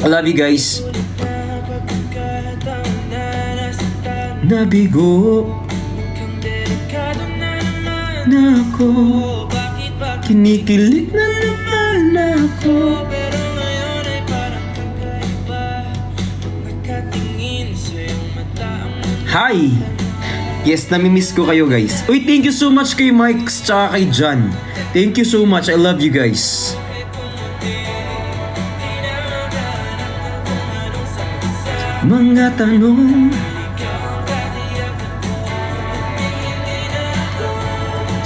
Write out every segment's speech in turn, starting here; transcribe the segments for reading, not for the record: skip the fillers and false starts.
I love you guys. Nabigo na ako, kinikilig na naman ako. Hi! Yes, namimiss ko kayo guys. Uy, thank you so much kay Mike tsaka kay John. Thank you so much. I love you guys. Mga tanong.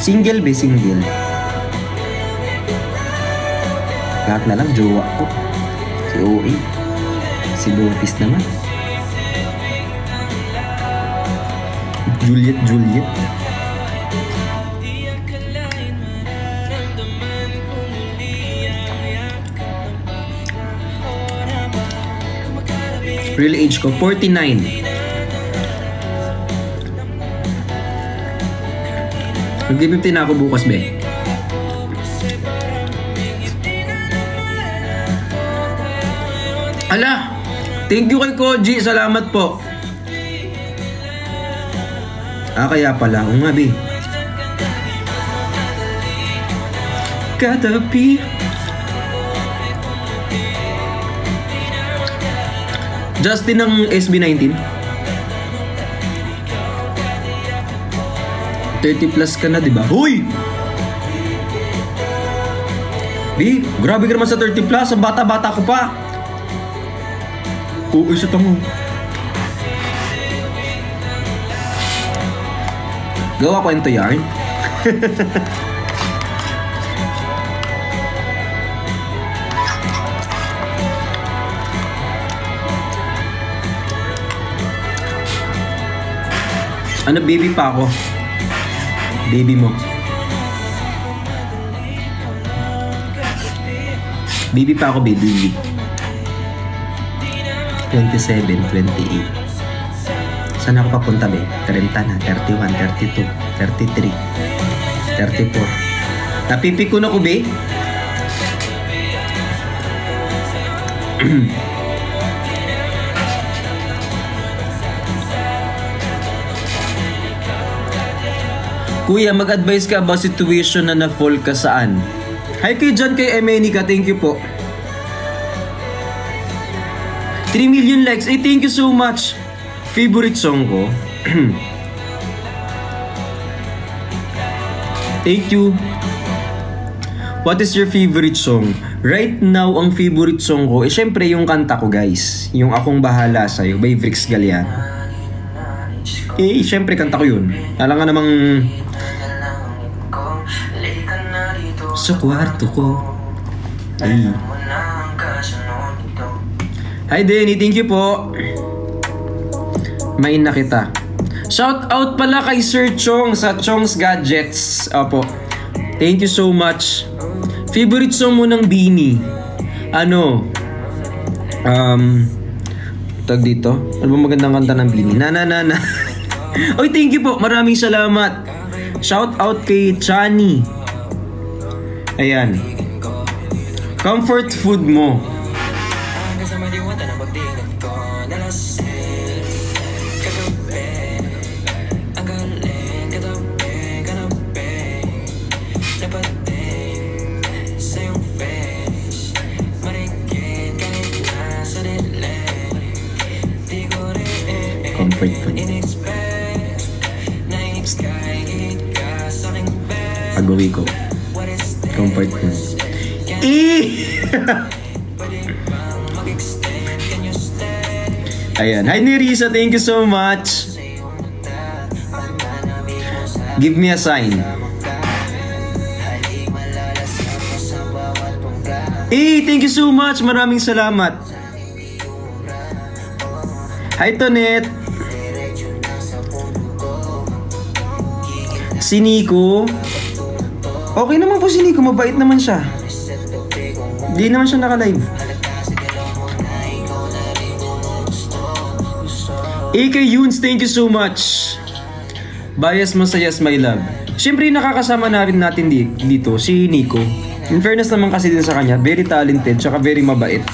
Single be single. Lahat na lang jowa ko. Si OA. Si Lopez naman. Juliet. Real age ko 49. Nag-50 na ako bukas, be. Ala! Thank you kay Koji. Salamat po. Kaya pala. Nga, be. Katapi. Justin ng SB19. 30 plus ka na, diba? Huy! Bi, grabe ka naman sa 30 plus. Ang bata-bata ko pa. Oo, isa mo. Gawa kwento yarn. Ano, baby pa ako. Baby mo. Baby pa ako, baby. 27, 28. Saan ako papunta, be? 30 na, 31, 32, 33, 34. Napipi ko na ko, be? Kuya, mag-advise ka about situation na na-fall ka saan? Hi kay John, kay Emenica, thank you po. 3 million likes, thank you so much. Favorite song ko? Thank you. What is your favorite song? Right now, ang favorite song ko, syempre yung kanta ko guys. Yung Akong Bahala Sa'yo by Vrix Galiano. Syempre kanta ko yun. Alam nga namang sa kwarto ko. Hi Denny, thank you po. Main na kita. Shout out pala kay Sir Chong sa Chong's Gadgets. Opo. Thank you so much. Favorite song mo ng Beanie? Ano? Tag dito. Ano ba magandang kanta ng Beanie? Na. Oy, thank you po. Maraming salamat. Shout out kay Chani. Ayan. Comfort food mo. Comfort food. Pag-uwi ko. Comfort food. Ayan. Hi Nerissa, thank you so much. Give me a sign. Thank you so much. Maraming salamat. Hi Tonet. Si Nico. Okay naman po si Nico, mabait naman siya. Hindi naman siya naka-live. AK Yunes, thank you so much. Bias Masayas My Love. Siyempre nakakasama na rin natin dito si Nico. In fairness naman kasi din sa kanya, very talented, tsaka very mabait.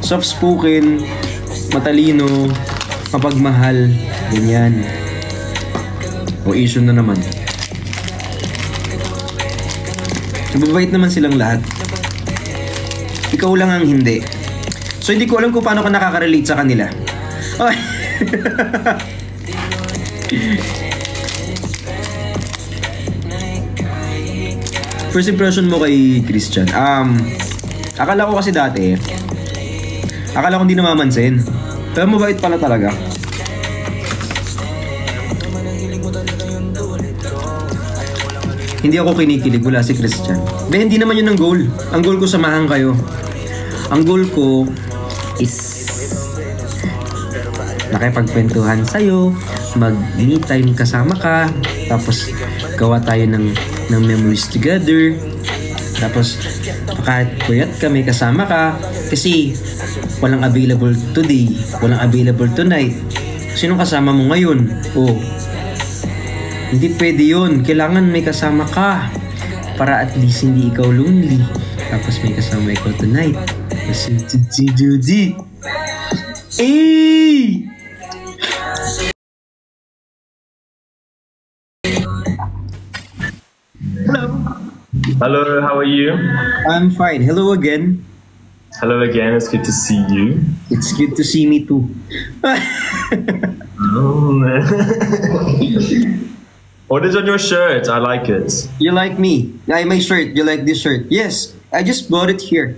soft-spoken, matalino, mapagmahal, ganyan. O issue na naman. Mababait naman silang lahat. Ikaw lang ang hindi. So hindi ko alam kung paano ka nakaka-relate sa kanila. Okay. First impression mo kay Christian. Akala ko kasi dati, akala ko hindi namamansin. Pero mabait pala talaga. Hindi ako kinikilig, wala si Christian. Hindi naman yun ang goal. Ang goal ko, samahan kayo. Ang goal ko is nakipagkwentuhan sa'yo, mag-me time kasama ka, tapos gawa tayo ng memories together, tapos kahit puyat kami kasama ka, kasi walang available today, walang available tonight. Sinong kasama mo ngayon? Oh, hindi pwede yun. Kailangan may kasama ka para at least hindi ikaw lonely. Tapos may kasama ikaw tonight. Kasi Judy. Hey! Hello. Hello, how are you? I'm fine. Hello again. Hello again, it's good to see you. It's good to see me too. What is on your shirt? I like it. You like me? My shirt. You like this shirt? Yes. I just bought it here.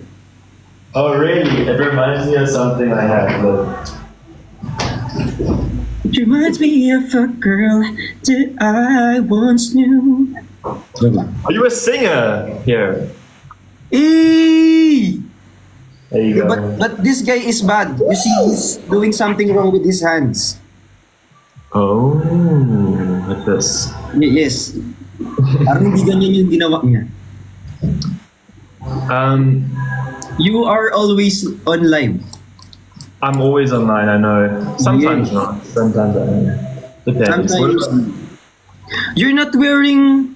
Oh, really? It reminds me of something I had. Look. It reminds me of a girl that I once knew. Are you a singer here? Hey! There you go. But this guy is bad. You see, he's doing something wrong with his hands. Oh, like this. Yes. Parang hindi ganyan yung ginawa niya. You are always on live. I'm always online, I know. Sometimes Yes. not. Sometimes I don't. Depends. Sometimes you're not wearing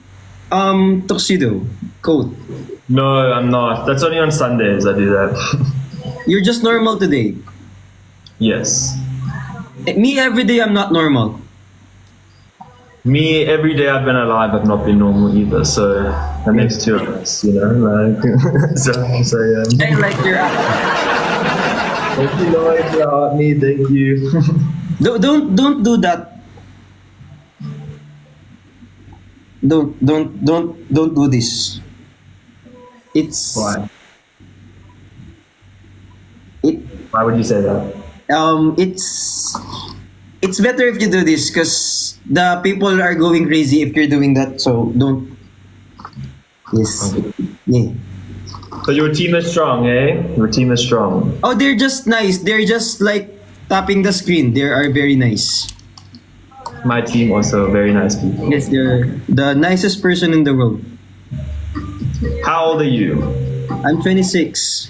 tuxedo coat. No, I'm not. That's only on Sundays I do that. You're just normal today. Yes. Me every day I'm not normal. Me, every day I've been alive, I've not been normal either. So that makes two of us, you know. Like, so yeah. I like your Thank you, Lloyd. Me, thank you. Don't do that. Don't do this. It's Why? it Why would you say that? it's better if you do this because the people are going crazy if you're doing that. So don't. Yes. Yeah. So your team is strong, eh? Your team is strong. Oh, they're just nice. They're just like tapping the screen. They are very nice. My team also very nice people. Yes, they're the nicest person in the world. How old are you? I'm 26.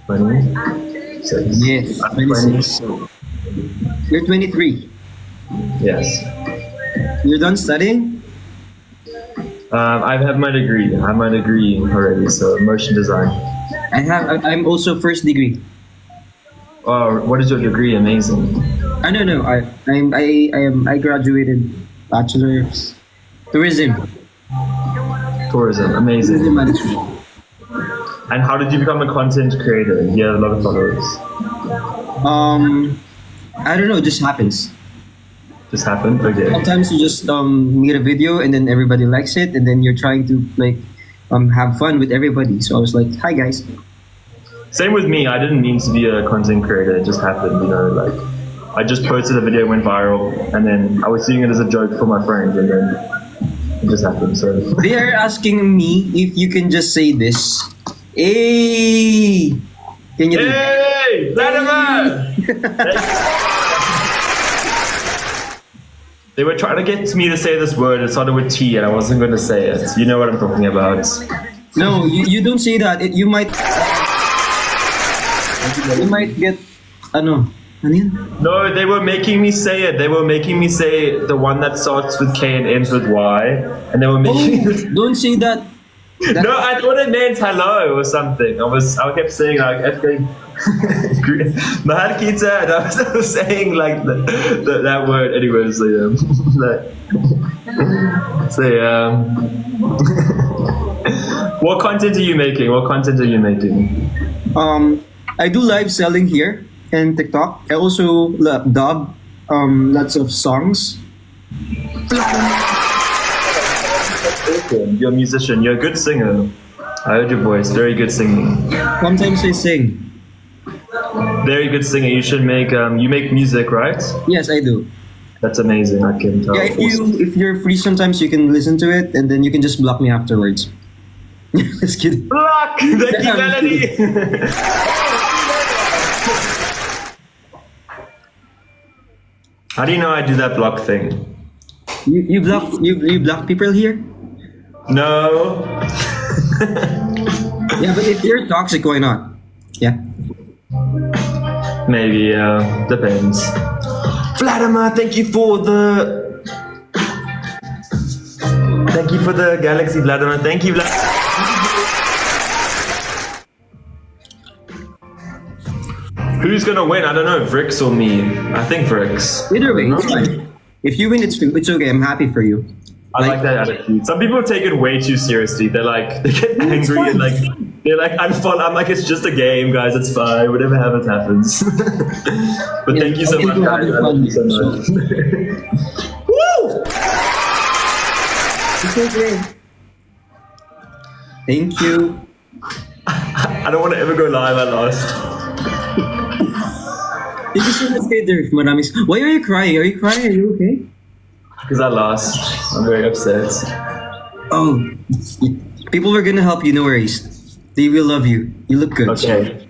26. Yes, I'm 26. You're 23. Yes. You're done studying? I have my degree. I have my degree already, so motion design. I'm also first degree. Oh, what is your degree? Amazing. No. I graduated bachelor's tourism. Tourism, amazing. Tourism management. And how did you become a content creator? You have a lot of followers. I don't know. It just happens. Just happened? Okay. Sometimes you just make a video and then everybody likes it, and then you're trying to like have fun with everybody. So I was like, "Hi guys." Same with me. I didn't mean to be a content creator. It just happened, you know, like I just posted a video, went viral, and then I was seeing it as a joke for my friends, and then it just happened. So They are asking me if you can just say this. Hey! Can you do that? hey, Latimer! They were trying to get me to say this word. It started with T, and I wasn't going to say it. You know what I'm talking about. No, you don't say that. You might get ano yun? No, they were making me say it. They were making me say the one that starts with K and ends with Y, and they were making. Oh, don't say that. No, I thought it meant hello or something. I kept saying like, Mahal kita. And I was saying like that word anyway. So what content are you making? I do live selling here and TikTok. I also dub lots of songs. You're a musician. You're a good singer. I heard your voice. Very good singing. Sometimes I sing. Very good singer. You should make. You make music, right? Yes, I do. That's amazing. I can tell. Yeah, if you're free, sometimes you can listen to it, and then you can just block me afterwards. Just kidding. Block. Thank you, Melody. How do you know I do that block thing? You block people here? No. Yeah, but if you're toxic, why not? Yeah. Maybe, depends. Vladimir, thank you for the galaxy, Vladimir. Thank you, Vladimir. Who's gonna win? I don't know, Vrix or me. I think Vrix. Either way, it's fine. If you win, it's okay. I'm happy for you. I like that attitude. Some people take it way too seriously. They get angry and they're like unfollow. I'm like, it's just a game, guys. It's fine. Whatever happens, happens. But yeah, thank you so much, guys. I love you so much. Woo! It's okay. Thank you. I don't want to ever go live. I lost. Thank you so much, Kader. Why are you crying? Are you crying? Are you okay? Because I lost. I'm very upset. Oh, people were gonna help you. No worries. They will love you. You look good. Okay.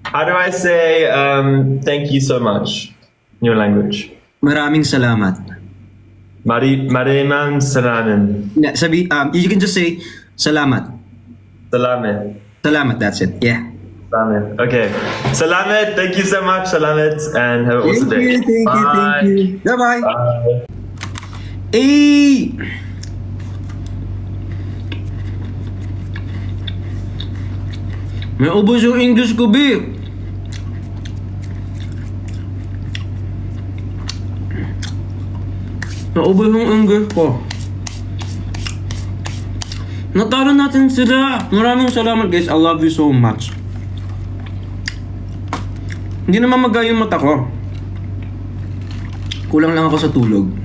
How do I say thank you so much in your language? Maraming salamat. Maraming salamat. Yeah, you can just say salamat. Salamat. Salamat. That's it. Yeah. Salamat. Okay. Salamat. Thank you so much. Salamat. And have an awesome day. Thank you. Bye-bye. Bye. Hey! May ubos yung English ko, B. Naubos yung English ko. Natalo natin sila. Maraming salamat, guys. I love you so much. Hindi naman magaya yung mata ko. Kulang lang ako sa tulog.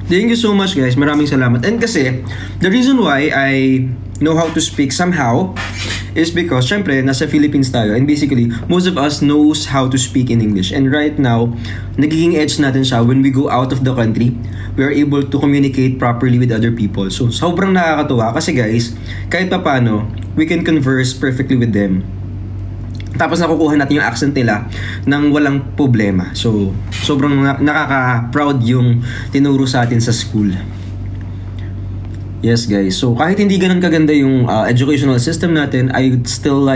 Thank you so much, guys. Maraming salamat. And kasi, the reason why I know how to speak somehow is because, syempre, nasa Philippines tayo. And basically, most of us knows how to speak in English. And right now, nagiging edge natin siya when we go out of the country. We are able to communicate properly with other people. So, sobrang nakakatuwa. Kasi guys, kahit pa paano, we can converse perfectly with them. Tapos nakukuha natin yung accent nila nang walang problema. So, sobrang nakaka-proud yung tinuro sa atin sa school. Yes, guys. So, kahit hindi ganun kaganda yung educational system natin, I would still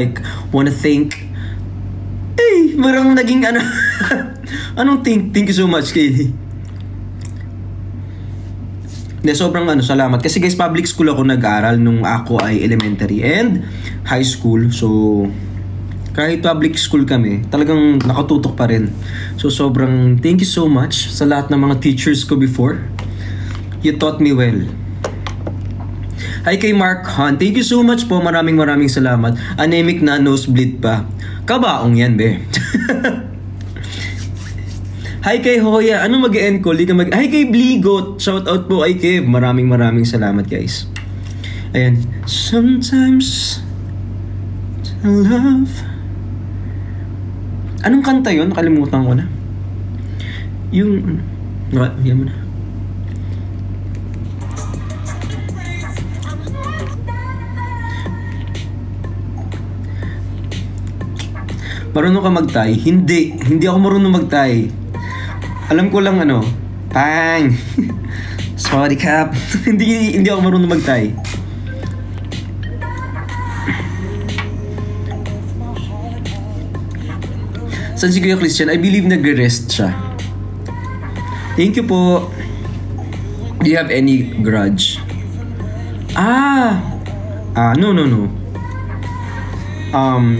wanna thank... Hey! Marang naging ano... Anong thank? Thank you so much, Kaylee. Hindi, sobrang salamat. Kasi guys, public school ako nag-aral nung ako ay elementary and high school. So... kahit public school kami, talagang nakatutok pa rin. So sobrang thank you so much sa lahat ng mga teachers ko before. You taught me well. Hi kay Mark Han. Thank you so much po. Maraming salamat. Anemic na nosebleed pa. Kabaong yan, be. Hi kay Hoya. Ano mag-end call? Hi kay Bligot. Shout out po kay Kev. Maraming salamat, guys. Ayan. Sometimes I love... Anong kanta yun? Nakalimutan ko na. Yung... Yan mo na. Marunong ka mag-Thai? Hindi. Hindi ako marunong mag-Thai. Alam ko lang Pang! Sorry, Cap. hindi ako marunong mag-Thai. San si Kuya Christian? I believe nag-rest siya. Thank you po. Do you have any grudge? No.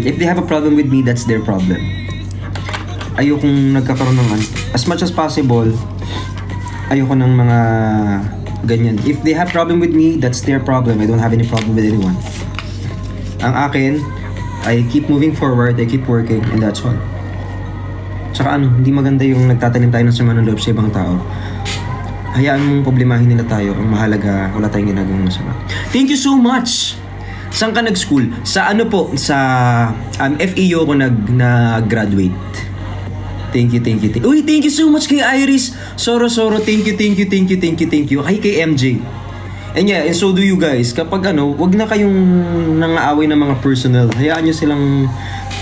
if they have a problem with me, that's their problem. Ayokong nagkakaroon ng, as much as possible, ayoko ng mga ganyan. If they have problem with me, that's their problem. I don't have any problem with anyone. Ang akin, I keep moving forward, I keep working, and that's all. Tsaka hindi maganda yung nagtatanim tayo ng sama ng loob sa ibang tao. Hayaan mong problemahin nila tayo. Ang mahalaga, wala tayong ginagawang masama. Thank you so much! Saan ka nag-school? Sa Sa FEO ko nag-graduate. Thank you. Uy, thank you so much kay Iris. Soro, thank you. Ay, kay MJ. And yeah, and so do you guys. Kapag wag na kayong nangaaway ng mga personal. Hayaan nyo silang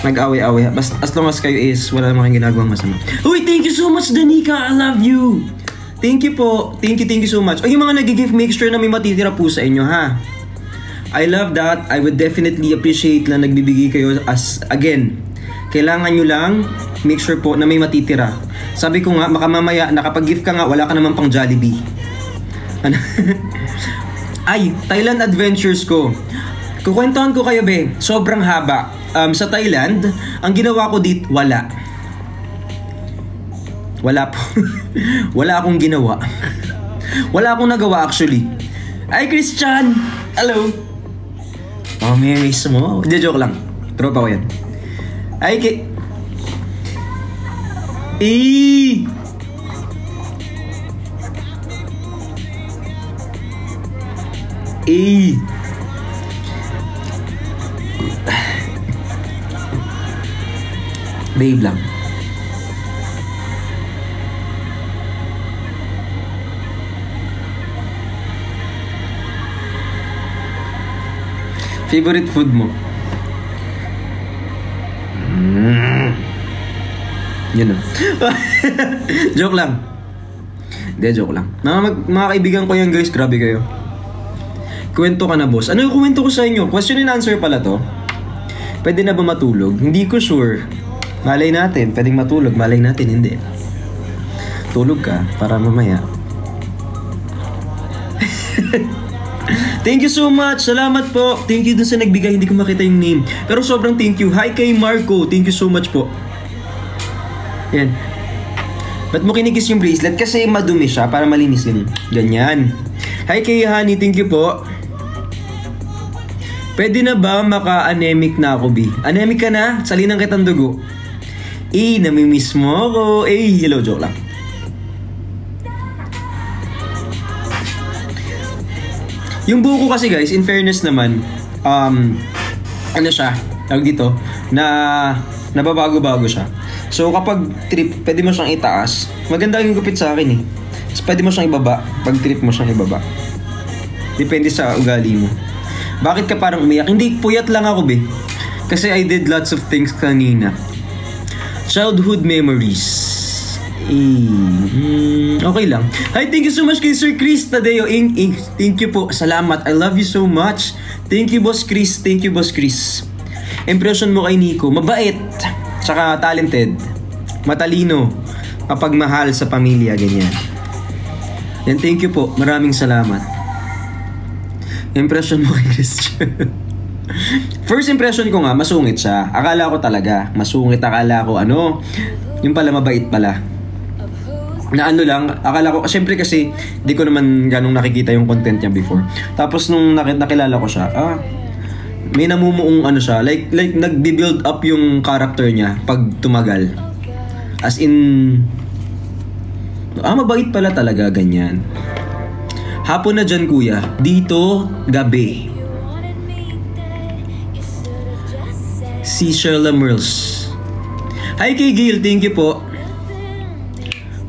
nag-away-away. As long as kayo is wala namang ginagawang masama. Uy, thank you so much, Danica. I love you. Thank you po. Thank you so much. O yung mga nag-gift, make sure na may matitira po sa inyo, ha? I love that. I would definitely appreciate na nagbibigay kayo again. Kailangan nyo lang make sure po na may matitira. Sabi ko nga, makamamaya, nakapag-gift ka nga, wala ka naman pang Jollibee. Ay, Thailand adventures ko. Kukwentuhan ko kayo, be. Sobrang haba. Sa Thailand, ang ginawa ko dito, wala po. Wala akong ginawa. Wala akong nagawa actually. Ay, Christian! Hello! May miss mo. Hindi, joke lang. Tropa ko yan. Ay, babe lang. Favorite food mo? Yun o. Joke lang. Hindi, joke lang. Mga kaibigan ko yan, guys. Grabe kayo. Kwento ka na, boss. Ano yung kwento ko sa inyo? Question and answer pala to. Pwede na ba matulog? Hindi ko sure. Malay natin. Pwedeng matulog. Malay natin, hindi. Tulog ka para mamaya. Thank you so much. Salamat po. Thank you dun sa nagbigay. Hindi ko makita yung name. Pero sobrang thank you. Hi kay Marco. Thank you so much po. Yan. Ba't mo kinikis yung bracelet? Kasi madumi siya para malinis yun. Ganyan. Hi kay Honey. Thank you po. Pwede na ba maka-anemic na ako, B? Anemic ka na? Salinang kitang dugo. Namimiss mo ako. Hello, joke lang. Yung buko kasi, guys, in fairness naman, ano siya, tawag dito, nababago-bago siya. So, kapag trip, pwede mo siyang itaas. Maganda yung gupit sa akin, eh. So, pwede mo siyang ibaba. Pag trip mo siyang ibaba. Depende sa ugali mo. Bakit ka parang umiyak? Hindi, puyat lang ako, be. Kasi I did lots of things kanina. Childhood memories. Okay lang. Hi, thank you so much kay Sir Chris Tadeo. Thank you po. Salamat. I love you so much. Thank you, Boss Chris. Thank you, Boss Chris. Impression mo kay Nico. Mabait. Tsaka talented. Matalino. Mapagmahal sa pamilya. Ganyan. Yan, thank you po. Maraming salamat. Impression mo kay Christian. First impression ko nga, masungit siya. Akala ko talaga, masungit. Akala ko, yung pala mabait pala. Na lang, akala ko, syempre kasi, di ko naman ganong nakikita yung content niya before. Tapos nung nakilala ko siya, may namumuong siya, like nagbi-build up yung character niya pag tumagal. As in, mabait pala talaga, ganyan. Hapon na dyan, kuya. Dito, gabi. Si Sherla Merles. Hi kay Gail, thank you po.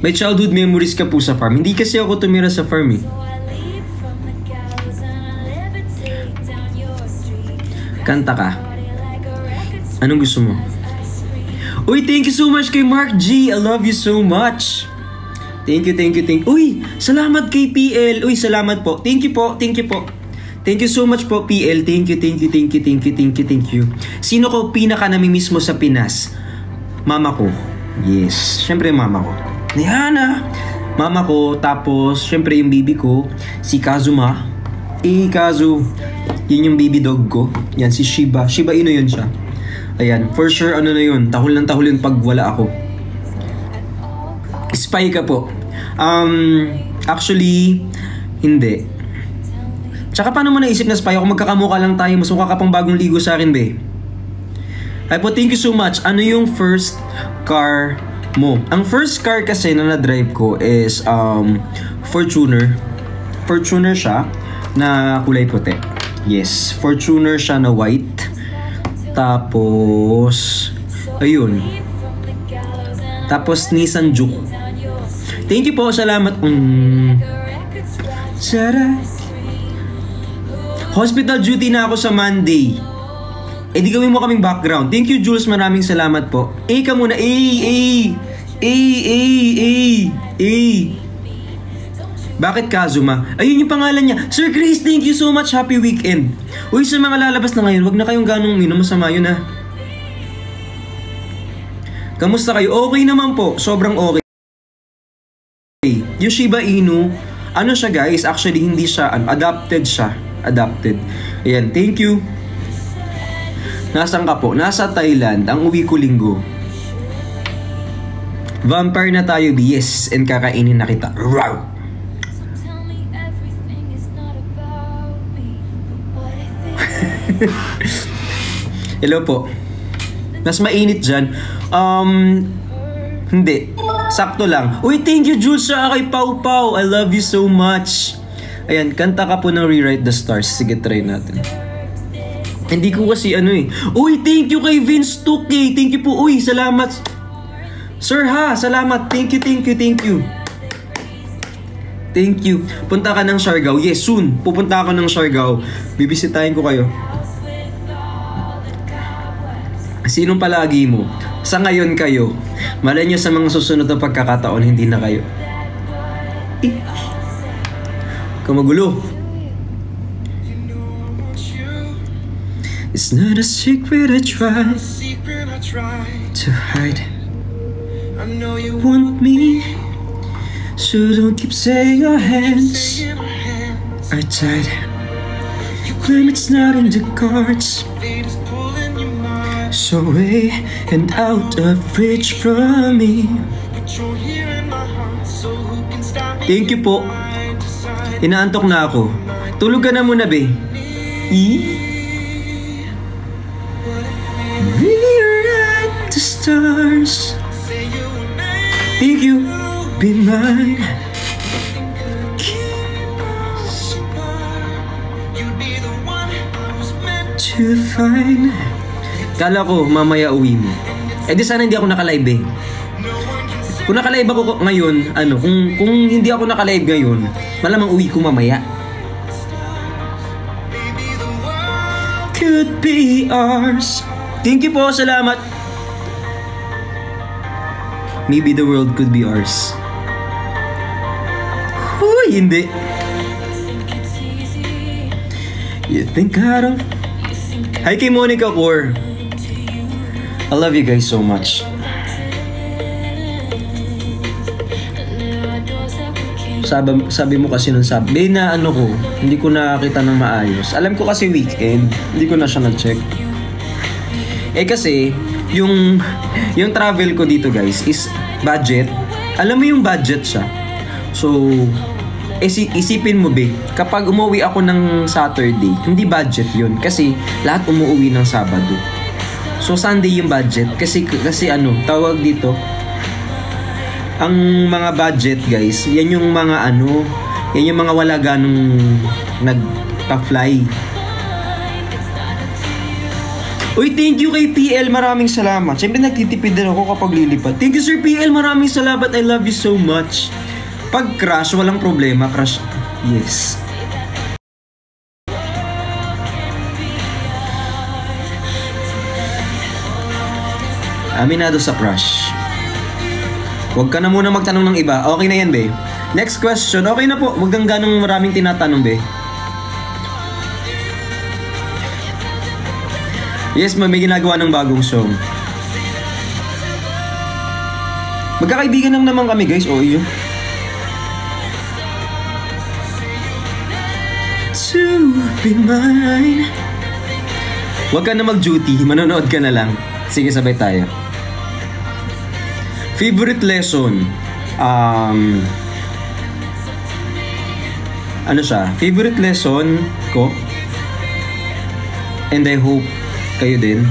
May childhood memories ka po sa farm. Hindi kasi ako tumira sa farm, eh. Kanta ka. Anong gusto mo? Uy, thank you so much kay Mark G. I love you so much. Thank you. Uy, salamat kay PL. Uy, salamat po. Thank you po. Thank you so much po, PL. Thank you. Sino ko pinaka namimiss mo sa Pinas? Mama ko. Yes, syempre mama ko. Diana. Mama ko, tapos syempre yung baby ko, si Kazuma. Kazu, yun yung baby dog ko. Yan, si Shiba. Shiba Inu yun siya. Ayan, for sure ano na yun, tahol ng tahol yun pag wala ako. Spy ka po. Actually, hindi. Tsaka paano mo naisip na spy ako? Magkakamukha lang tayo, mas mukha ka pang bagong ligo sa akin, be. Ay po, thank you so much. Ano yung first car mo? Ang first car kasi na na-drive ko is Fortuner. Fortuner siya na kulay puti. Yes, Fortuner siya na white. Tapos ayun. Tapos Nissan Juke. Thank you po, salamat. Hospital duty na ako sa Monday. Eh di gawin mo kaming background. Thank you Jules, maraming salamat po. Ka muna. Bakit Kazuma? Ayun yung pangalan niya. Sir Chris, thank you so much. Happy weekend. Uy, sa mga lalabas na ngayon, wag na kayong ganong masama yun ha. Kamusta kayo? Okay naman po. Sobrang okay. Yung Shiba Inu, ano siya guys? Actually, hindi siya, adopted siya. Adopted. Ayan, thank you. Nasaan ka po? Nasa Thailand. Ang uwi ko linggo. Vampire na tayo, yes. And kakainin na kita. Wow! Hello po. Mas mainit dyan. Hindi. Sakto lang. Uy, thank you Jules sa kay Pau Pau. I love you so much. Ayan, kanta ka po ng Rewrite the Stars. Sige, try natin. Hindi ko kasi Uy, thank you kay Vince 2K. Thank you po. Uy, salamat. Sir ha, salamat. Thank you. Thank you. Punta ka ng Siargao. Yes, soon. Pupunta ako ng Siargao. Bibisitahin ko kayo. Sinong palagi mo? Sa ngayon kayo. Malay nyo sa mga susunod na pagkakataon, hindi na kayo. Kamagulo. It's not a secret I try to hide. I know you want me, so don't keep saying our hands are tied. You claim it's not in the cards, so away and out of reach from me. Thank you po. Inaantok na ako. Tulog ka na muna, be. Rewrite the stars. Thank you. Be mine. To find. Kala ko mamaya uwi mo. Eh di sana hindi ako naka-live eh. Kung naka-live ako ngayon, kung hindi ako naka-live ngayon, malamang uwi ko mamaya. Could be ours. Thank you po, salamat. Maybe the world could be ours. Huy, hindi. You think I don't... Hi kay Monica Core. I love you guys so much. Sabi mo kasi nung sabi na ko, hindi ko nakakita ng maayos. Alam ko kasi weekend, hindi ko na siya na-check. Eh kasi, yung travel ko dito guys is budget. Alam mo yung budget siya. So, isipin mo be, kapag umuwi ako ng Saturday, hindi budget yun. Kasi lahat umuwi ng Sabado. So, Sunday yung budget. Kasi tawag dito, ang mga budget guys, yan yung mga yan yung mga wala ganong nagpa-fly. Uy, thank you kay PL, maraming salamat. Siyempre nagtitipid din ako kapag lilipad. Thank you Sir PL, maraming salamat. I love you so much. Pag crash, walang problema. Crash, yes. Aminado sa crush. Huwag ka na muna magtanong ng iba. Okay na yan, be. Next question. Okay na po. Huwag kang ganong maraming tinatanong, be. Yes, may ginagawa ng bagong song. Magkakaibigan lang naman kami, guys. O, yun. To be mine. Huwag ka na mag-duty, manonood ka na lang. Sige, sabay tayo. Favorite lesson? Ano siya? Favorite lesson ko? And I hope kayo din.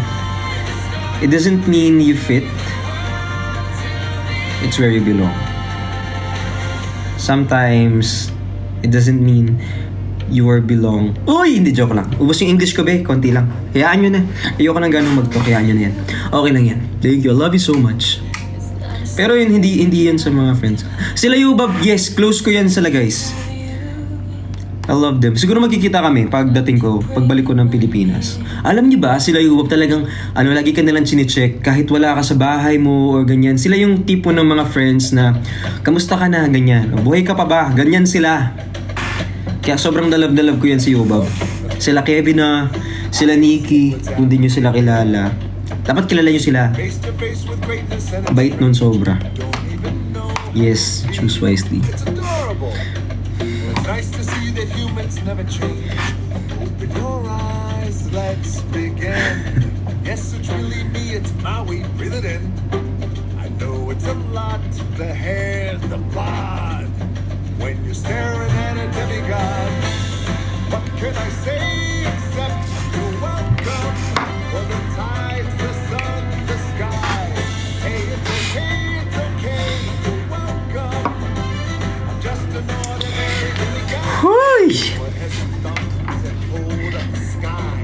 It doesn't mean you fit. It's where you belong. Sometimes, it doesn't mean you are belong. Uy! Hindi, joke lang. Ubus yung English ko, be. Konti lang. Hayaan nyo na. Ayoko nang ganun mag-talk. Hayaan nyo na yan. Okay lang yan. Thank you. I love you so much. Pero yun, hindi yan sa mga friends. Sila Yubab, yes. Close ko yan sila, guys. I love them. Siguro magkikita kami pagdating ko, pagbalik ko ng Pilipinas. Alam niyo ba, sila Yubab talagang, lagi ka nilang chinecheck kahit wala ka sa bahay mo or ganyan. Sila yung tipo ng mga friends na, kamusta ka na, ganyan. Buhay ka pa ba? Ganyan sila. Kaya sobrang dalab-dalab ko yan si Yubab. Sila Kevin na, sila Nikki, kung di nyo sila kilala. Dapat kilala nyo sila. Bait nun sobra. Yes, choose wisely. Nice to see that humans never change. Open your eyes, let's begin. Yes, it's really me, it's Maui, breathe it in. I know it's a lot, the hair, the bod. When you're staring at a demigod, what can I say except you're welcome? For the tides, the sun, the sky. Hey, it's okay, you're welcome. I'm just an ordinary demigod. Hoy! What has thumbs and hold up the sky?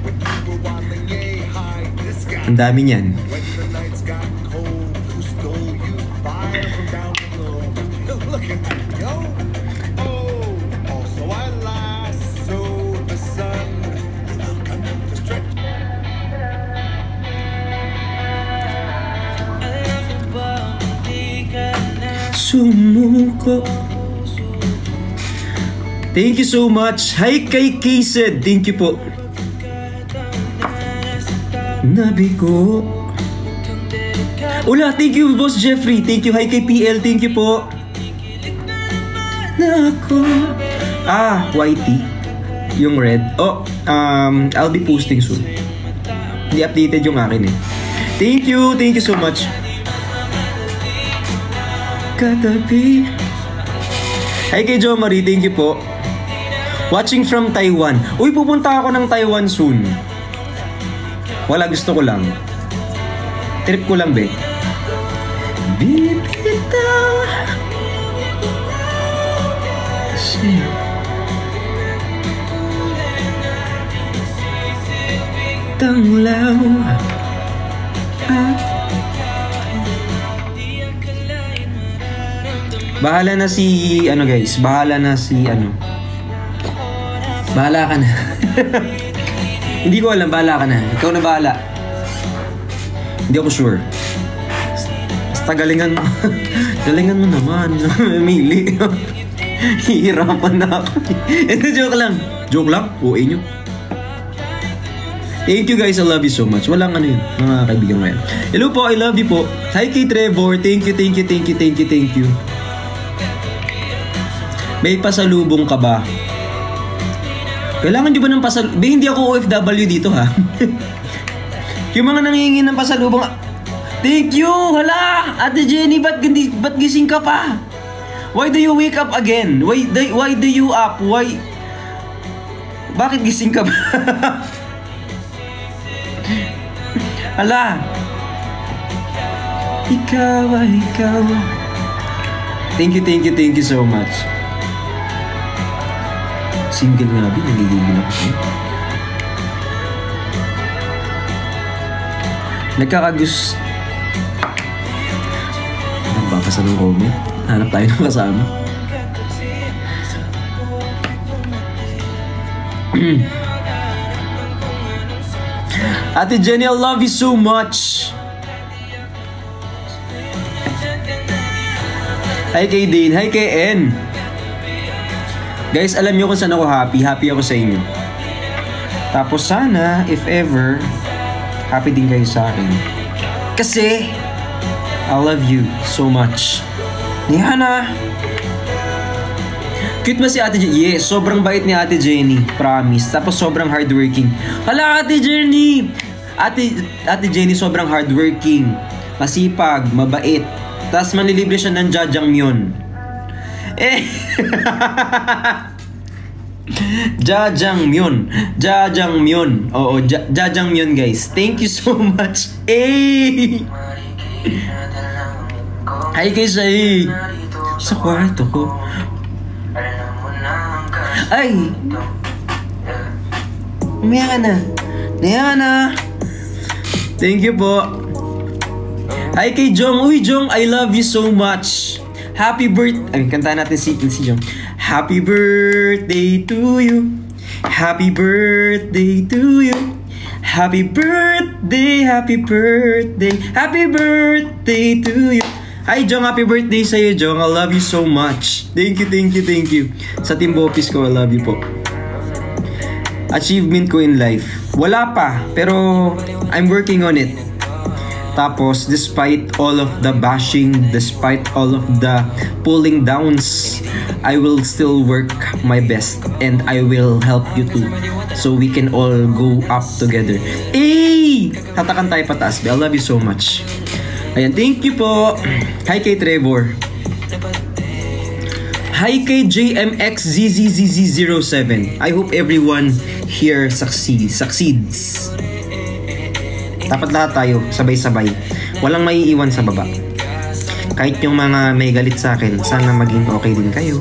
When you were waddling yay high, this guy. Ang dami niyan. When the nights got cold, who stole you fire from down below? Look at that, yo! Oh, also I lassoed the sun. Look at the stretch. Sumuko. Thank you so much. Hi kay Kased. Thank you po. Nabigo. Ula, thank you Boss Jeffrey. Thank you. Hi kay PL. Thank you po. Nako. YT. Yung red. I'll be posting soon. Hindi updated yung akin eh. Thank you. Thank you so much. Katabi. Hi kay Jo Marie. Thank you po. Watching from Taiwan. Uy, pupunta ako ng Taiwan soon. Wala, gusto ko lang. Trip ko lang, be. Bibitaw. Tanglaw. Bahala na si, guys. Bahala na si, Bahala ka na. Hindi ko alam, bahala ka na. Ikaw na bahala. Hindi ako sure. Basta galingan mo. Galingan mo naman. Mili. Hihirapan na ako. Ito, joke lang. Joke lang? OA nyo. Thank you guys, I love you so much. Walang yun, mga kaibigan ngayon. Hello po, I love you po. Hi kay Trevor. Thank you. May pasalubong ka ba? Kailangan nyo ba ng pasalubong? Hindi ako OFW dito ha. Yung mga nangihingi ng pasalubong. Thank you! Hala! Ate Jenny, ba't gising ka pa? Why do you wake up again? Why do you up? Why? Bakit gising ka ba? Hala! Ikaw. Thank you so much. Single nga bin, nagigigil ako sa'yo. Nagkakagus... Ano ba kasi ng comment? Hanap tayo ng kasama. Ate Jenny, I love you so much. Hi kay Dane, hi kay N. Guys, alam nyo kung saan ako happy. Happy ako sa inyo. Tapos sana, if ever, happy din kayo sa akin. Kasi, I love you so much. Diana! Cute ba si Ate Jenny? Yes, sobrang bait ni Ate Jenny. Promise. Tapos sobrang hardworking. Hala, Ate Jenny! Ate Jenny sobrang hardworking. Masipag, mabait. Tapos manlilibre siya ng jajangmyeon. Eh! Jajangmyeon. Oo, jajangmyeon guys. Thank you so much. Eh! Hi guys, ay! Sa kwarto ko. Ay! Umaya ka na. Diana! Thank you po. Hi kay Jong. Uy, Jong, I love you so much. Happy birthday. Ay, kantahan natin si Jong. Happy birthday to you. Happy birthday to you. Happy birthday, happy birthday. Happy birthday to you. Hi Jong, happy birthday sa'yo Jong. I love you so much. Thank you. Sa Team Bopis ko, I love you po. Achievement ko in life. Wala pa, pero I'm working on it. Tapos, despite all of the bashing, despite all of the pulling downs, I will still work my best and I will help you too. So we can all go up together. Hey! Tatakan tayo pataas. I love you so much. Ayan, thank you po. Hi kay Trevor. Hi kay JMXZZZ07. I hope everyone here succeeds. Dapat lahat tayo, sabay-sabay. Walang maiiwan sa baba. Kahit yung mga may galit sa akin, sana maging okay din kayo.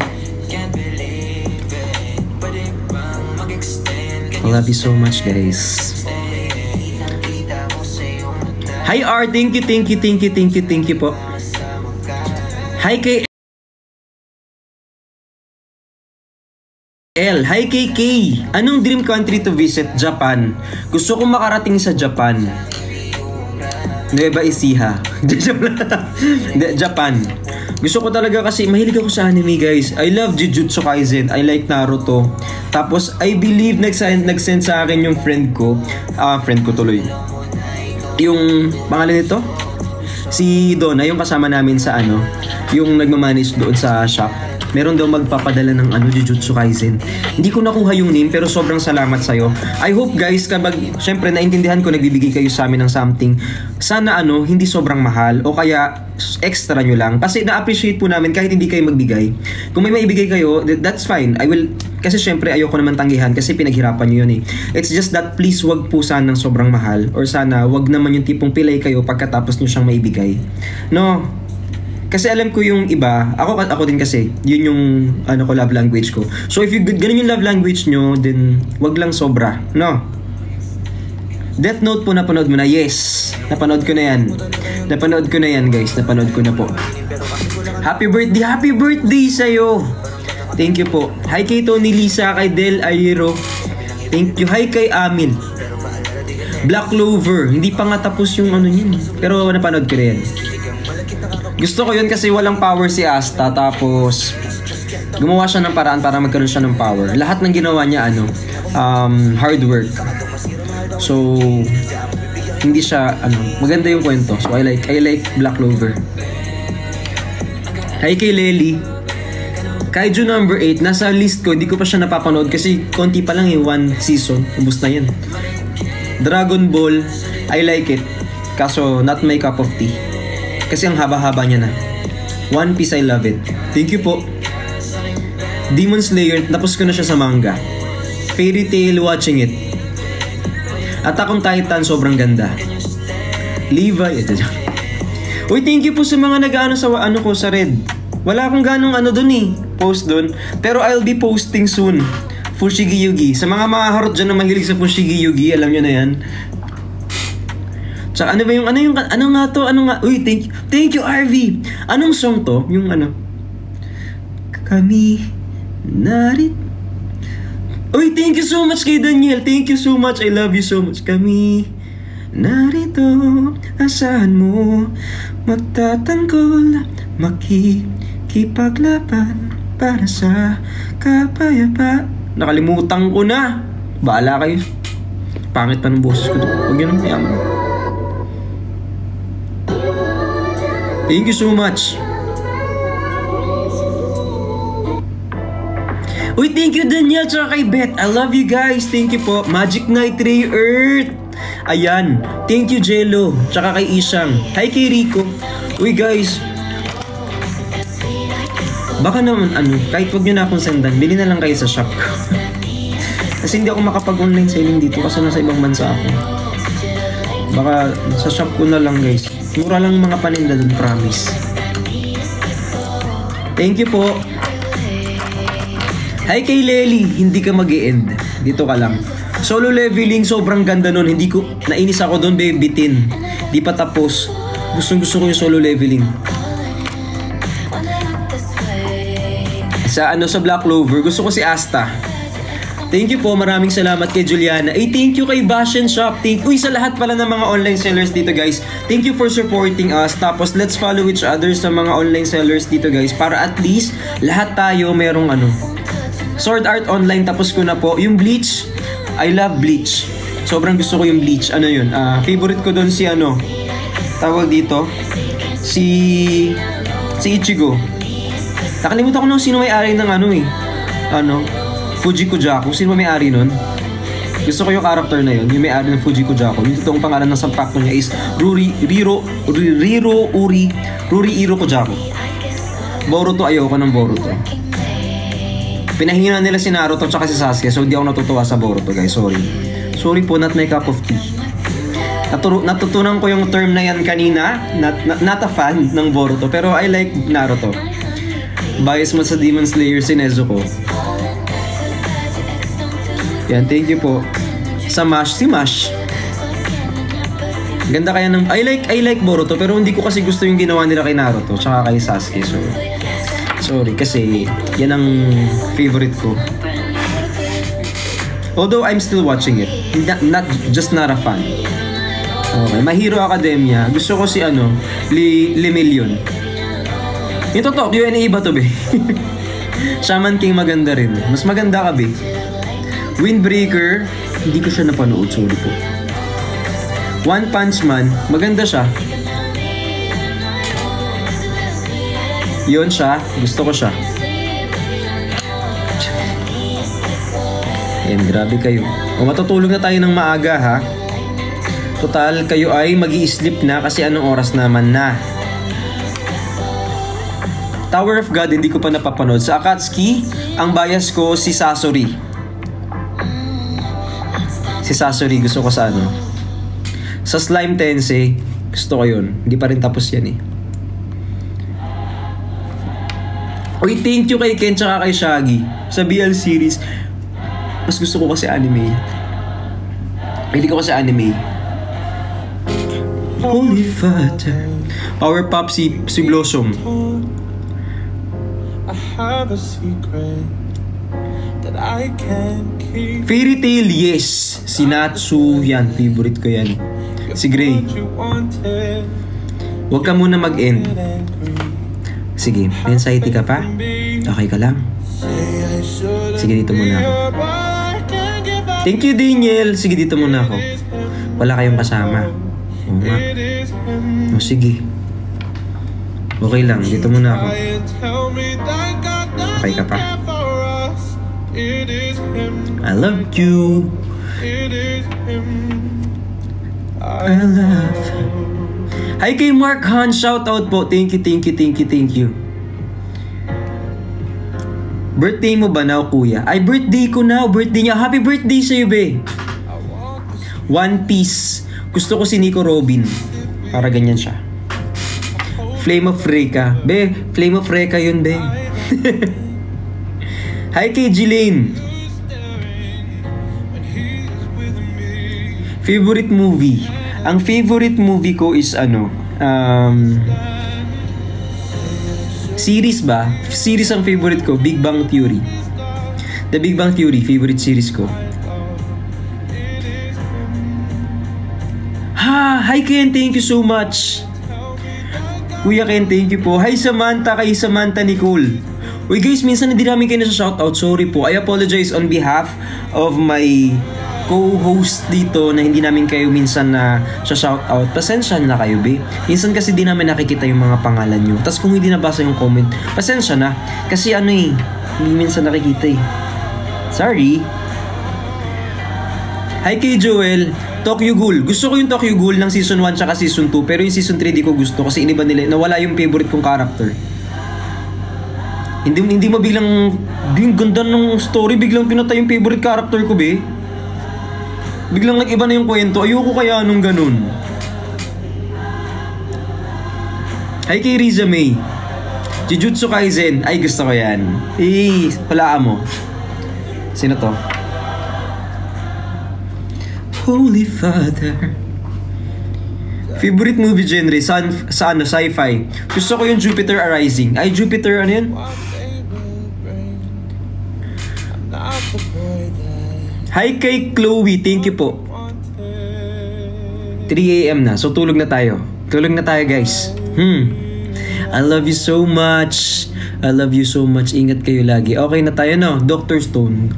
I love you so much, guys. Hi R, thank you po. Hi kay L, hi kay K. Anong dream country to visit? Japan. Gusto kong makarating sa Japan. Nueva Ecija. Japan. Gusto ko talaga kasi mahilig ako sa anime, guys. I love Jujutsu Kaisen. I like Naruto. Tapos I believe nag-send sa akin yung friend ko tuloy. Yung pangalan nito? Si Donna, yung kasama namin sa yung nagmamanage doon sa shop. Meron daw magpapadala ng Jujutsu Kaisen. Hindi ko nakuha yung name pero sobrang salamat sa'yo. I hope guys, syempre naintindihan ko nagbibigay kayo sa amin ng something. Sana hindi sobrang mahal o kaya extra nyo lang. Kasi na-appreciate po namin kahit hindi kayo magbigay. Kung may maibigay kayo, that's fine. I will, kasi syempre ayoko naman tanggihan kasi pinaghirapan nyo yun eh. It's just that please wag po sanang sobrang mahal or sana wag naman yung tipong pilay kayo pagkatapos nyo siyang maibigay. No? Kasi alam ko yung iba, ako din kasi, yun yung love language ko. So if ganun yung love language nyo, then wag lang sobra, no? Death Note po napanood mo na? Yes, napanood ko na yan guys, napanood ko na po. Happy birthday sa'yo. Thank you po. Hi kay Tony Lisa, kay Del Ayero. Thank you. Hi kay Amil. Black Clover, hindi pa nga tapos yung yun, pero napanood ko na yan. Gusto ko yun kasi walang power si Asta, tapos gumawa siya ng paraan para magkaroon siya ng power. Lahat ng ginawa niya hard work. So hindi siya maganda yung kwento. So I like Black Clover. Hi kay Lely. Kaiju number 8 nasa list ko, hindi ko pa siya napapanood kasi konti pa lang 1 season. Ubus na yan. Dragon Ball, I like it. Kaso not my cup of tea. Kasi ang haba-haba niya na. One Piece, I love it. Thank you po. Demon Slayer, tapos ko na siya sa manga. Fairy Tail, watching it. Attack on Titan, sobrang ganda. Levi, ito dyan. Uy, thank you po sa mga nag-ano sa ko sa Red. Wala akong ganong dun eh. Post dun. Pero I'll be posting soon. Fushigi Yugi. Sa mga harot dyan na mahilig sa Fushigi Yugi, alam nyo na yan. Tsaka ano nga to? Uy, thank you RV. Anong song to? Yung Kami narit. Uy, thank you so much kay Daniel. Thank you so much. I love you so much. Kami narito, asahan mo, magtatanggol, makikipaglaban para sa kapayapaan. Nakalimutan ko na. Bahala kayo. Pangit pa ng boses ko. Huwag yun ang mayaman. Thank you so much. Uy, thank you Daniel tsaka kay Beth. I love you guys. Thank you po. Magic Knight Ray Earth. Ayan. Thank you Jello. Tsaka kay Ishang. Hi kay Rico. Uy guys. Baka naman kahit wag nyo na akong sendan, bili na lang kayo sa shop ko. Kasi hindi ako makapag-online selling dito kasi nasa ibang bansa ako. Baka sa shop ko na lang guys. Mura lang mga paninda dun, promise. Thank you po. Hi kay Lely, hindi ka mag-e-end. Dito ka lang. Solo leveling, sobrang ganda nun. Hindi ko, nainis ako dun, bitin. Di pa tapos. Gusto ko yung solo leveling. Sa Black Clover, gusto ko si Asta. Thank you po, maraming salamat kay Juliana. Thank you kay Bashan Shop. Uy, sa lahat pala ng mga online sellers dito guys. Thank you for supporting us. Tapos let's follow each other sa mga online sellers dito guys. Para at least lahat tayo merong Sword Art Online, tapos ko na po. Yung Bleach, I love Bleach. Sobrang gusto ko yung Bleach. Ano yun? Favorite ko doon si tawag dito, si Ichigo. Nakalimutan ko nung sino may-ari ng Fujiko-Jaku. Sino may-ari nun? Gusto ko yung character na yun, yung may-ari ng Fujiko-Jaku. Yung totoong pangalan ng sampakto niya is Riri Kojaku. Boruto, ayoko ng Boruto. Pinahingan nila si Naruto tsaka si Sasuke, so hindi ako natutuwa sa Boruto guys, sorry po, not my cup of tea. Natutunan ko yung term na yan kanina, not a fan ng Boruto, pero I like Naruto. Bias mo sa Demon Slayer si Nezuko. Yan, thank you po. Sa Mash, si Mash. Ganda kaya ng... I like Boruto, pero hindi ko kasi gusto yung ginawa nila kay Naruto tsaka kay Sasuke, so... Sorry, kasi yan ang favorite ko. Although I'm still watching it. Not a fan. Okay, My Hero Academia. Gusto ko si Lemillion. Yung totoo, UNA ba to be? Shaman King maganda rin. Mas maganda ka be. Windbreaker, hindi ko siya napanood, sorry po. One Punch Man, maganda siya. Yun siya, gusto ko siya. Ayan, grabe kayo. O matutulog na tayo ng maaga ha. Total, kayo ay mag-i-sleep na kasi anong oras naman na. Tower of God, hindi ko pa napapanood. Sa Akatsuki, ang bias ko si Sasori. Si Sasori, gusto ko sa Sa Slime Tensei, gusto ko yun. Hindi pa rin tapos yan eh. Uy, thank you kay Ken tsaka kay Shaggy. Sa BL series, mas gusto ko kasi anime. Hindi ko kasi anime. Holy Father. Power Pop si Blossom. I have a secret that I can't keep. Fairy Tail, yes. Si Natsu, yan. Favorite ko yan. Si Gray. Huwag ka muna mag-end. Sige, may anxiety ka pa? Okay ka lang? Sige, dito muna ako. Thank you, Daniel. Sige, dito muna ako. Wala kayong kasama. Oo nga. O, sige. Okay lang, dito muna ako. Okay ka pa? I love you. I love you. Hi kay Mark Han, shout out po. Thank you. Birthday mo ba now, kuya? Ay, birthday ko now. Birthday niya. Happy birthday sa'yo, be. One Piece. Gusto ko si Nico Robin. Para ganyan siya. Flame of Reka. Be, Flame of Reka yun, be. Hi kay Jilane. Favorite movie. Ang favorite movie ko is series ba? Series ang favorite ko, Big Bang Theory. The Big Bang Theory, favorite series ko. Hi Ken, thank you so much. Kuya Ken, thank you po. Hi Samantha, kay Samantha Nicole. Uy guys, minsan hindi namin kayo nasa-shoutout. Sorry po. I apologize on behalf of my co-host dito na hindi namin kayo minsan na shoutout. Pasensya na kayo, be. Minsan kasi di namin nakikita yung mga pangalan nyo. Tapos kung hindi nabasa yung comment, pasensya na. Kasi Hindi minsan nakikita eh. Sorry. Hi kay Joel, Tokyo Ghoul. Gusto ko yung Tokyo Ghoul ng season 1 tsaka season 2, pero yung season 3 di ko gusto kasi iniba nila, nawala yung favorite kong character. Hindi mo biglang, yung ganda ng story, biglang pinatay yung favorite character ko, be. Biglang nag-iba na yung kwento. Ayoko kaya nung ganun. Hi kay Riza May. Jujutsu Kaisen. Ay, gusto ko yan. Palaan mo. Sino to? Holy Father. Favorite movie genre sa ano, sci-fi. Gusto ko yung Jupiter Arising. Ay, Jupiter, ano yan? Hi kay Chloe, thank you po. 3 AM na, so tulog na tayo. Tulog na tayo, guys. I love you so much. I love you so much. Ingat kayo lagi. Okay na tayo, no? Dr. Stone.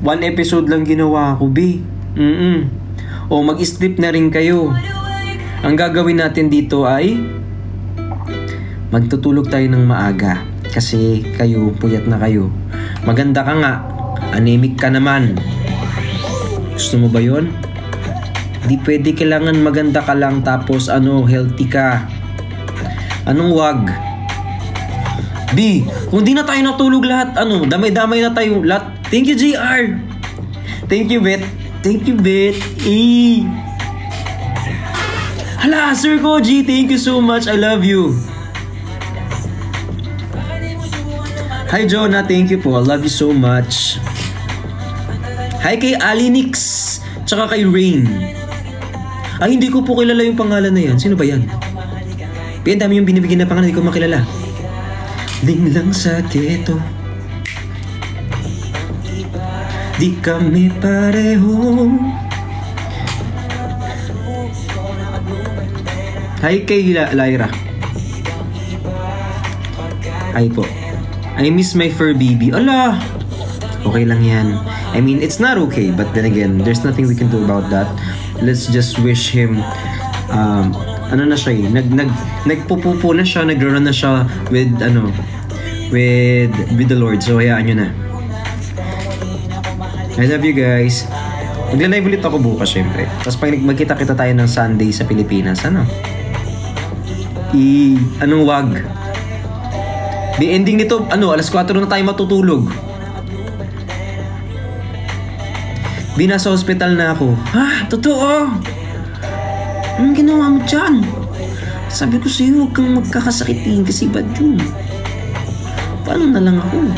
1 episode lang ginawa ko, B. O mag-sleep na rin kayo. Ang gagawin natin dito ay magtutulog tayo ng maaga. Kasi kayo, puyat na kayo. Maganda ka nga. Anemic ka naman. Gusto mo ba yun? Di pwede, kailangan maganda ka lang tapos healthy ka. Anong wag? B, kung di na tayo natulog lahat, damay-damay na tayo lahat. Thank you, JR. Thank you, Bet. Thank you, Bet. Hala, Sir Koji, thank you so much. I love you. Hi, Jonah. Thank you po. I love you so much. Hi kay Alinix. Tsaka kay Rain. Ay, hindi ko po kilala yung pangalan na yan. Sino ba yan? Ang dami yung binibigyan na pangalan, hindi ko makilala. Linglang sa keto. Di kami pareho. Hi kay Lyra. Hi po. I miss my fur baby. Ala! Okay lang yan. I mean, it's not okay, but then again, there's nothing we can do about that. Let's just wish him, ano na siya nagpupupo na siya, nag-run na siya with, with the Lord. So, hayaan nyo na. I love you guys. Magla-live ulit ako bukas, syempre. Tapos pag magkita-kita tayo ng Sunday sa Pilipinas, anong wag? The ending nito, alas 4 na tayo matutulog. Nasa hospital na ako. Ha? Totoo? Anong ginawa mo dyan? Sabi ko sa'yo, huwag kang magkakasakitin kasi bad yun. Paano na lang ako?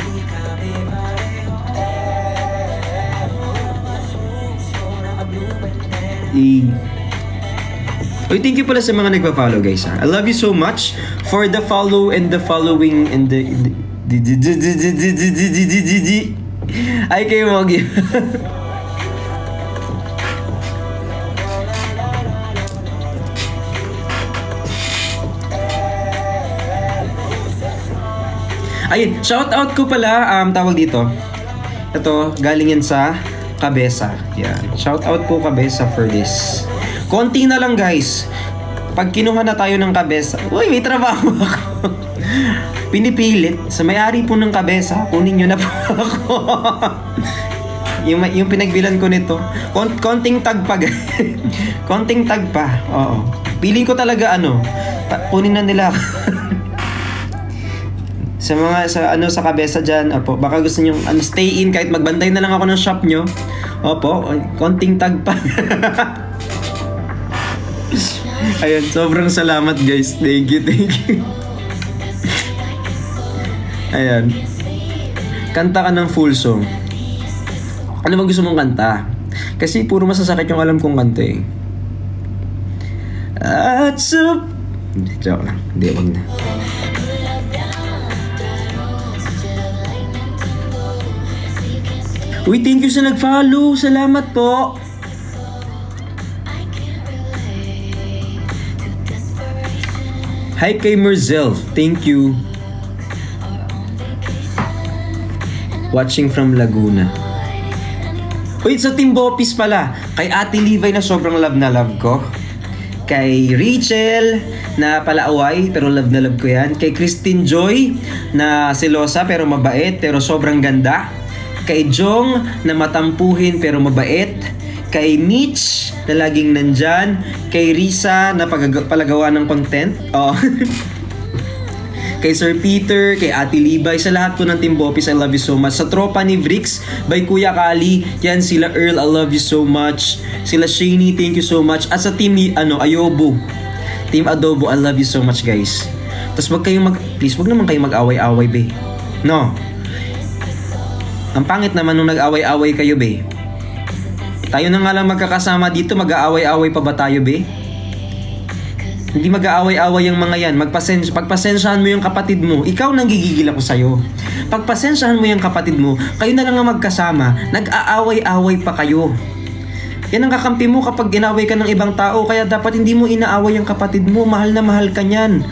Thank you pala sa mga nagpa-follow, guys. I love you so much for the follow and the following and the ay kayo Mogi. Ayun, shout out ko pala, tawag dito. Ito, galing yan sa Cabeza. Yan. Shout out po Cabeza for this. Konti na lang, guys. Pag kinuha na tayo ng Cabeza, uy, may trabaho ako. Pinipilit sa may-ari po ng Cabeza, kunin nyo na po ako. yung pinagbilan ko nito. Konting tag pa, guys. Konting tag pa. Oo. Piling ko talaga kunin na nila ako. Sa mga sa Cabeza diyan, opo, baka gusto niyo stay in kahit magbantay na lang ako ng shop nyo. Opo, konting tag pa. Ayun, sobrang salamat, guys. Thank you. Ayan. Kanta ka ng full song. Ano bang gusto mong kanta? Kasi puro masasakit yung alam kong kanta eh. Joke lang. Hindi, wag na. Uy, thank you sa nag-follow. Salamat po. Hi kay Merzel. Thank you. Watching from Laguna. Uy, sa Team Bopis pala. Kay Ate Levi na sobrang love na love ko. Kay Rachel na palaaway pero love na love ko yan. Kay Christine Joy na selosa pero mabait pero sobrang ganda. Kay Jong na matampuhin pero mabait. Kay Mitch na laging nandyan. Kay Risa na palagawa ng content. Oh. Kay Sir Peter, kay Ate Libay, sa lahat po ng Team Bopis, I love you so much. Sa tropa ni Vrix, by Kuya Kali, yan sila Earl, I love you so much. Sila Shani, thank you so much. At sa team ni Ayobo, Team Adobo, I love you so much guys. Tapos please wag naman kayo mag-away-away be. No. Ang pangit naman nung nag-away-away kayo be. Tayo na nga lang magkakasama dito, mag-aaway-away pa ba tayo be? Hindi mag-aaway-away yung mga yan. Pagpasensyahan mo yung kapatid mo, ikaw nang gigigil ako sa'yo. Pagpasensyahan mo yung kapatid mo, kayo na lang ang magkasama, nag-aaway-away pa kayo. Yan ang kakampi mo kapag inaway ka ng ibang tao, kaya dapat hindi mo inaaway yung kapatid mo, mahal na mahal ka niyan.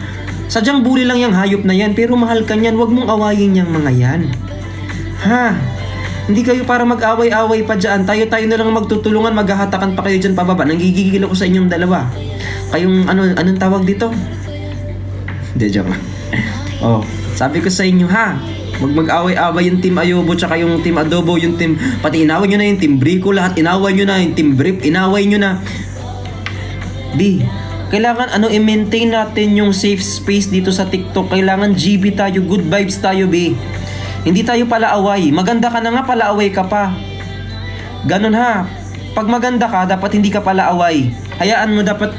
Sadyang bully lang yung hayop na yan, pero mahal ka niyan, huwag mong awayin yung mga yan. Ha? Hindi kayo para mag-away-away pa dyan, tayo na lang magtutulungan, maghahatakan pa kayo dyan pababa, nanggigigil ako sa inyong dalawa. Kayong anong tawag dito? Hindi, joke lang. Oh, sabi ko sa inyo ha, mag-away-away yung Team Ayobo tsaka yung Team Adobo, yung team, pati inaway nyo na yung Team Brico, lahat inaway nyo na, yung Team Brip, inaway nyo na. B, kailangan i-maintain natin yung safe space dito sa TikTok. Kailangan GB tayo, good vibes tayo B. Hindi tayo palaaway. Maganda ka na nga, palaaway ka pa. Ganun ha. Pag maganda ka, dapat hindi ka palaaway. Hayaan mo dapat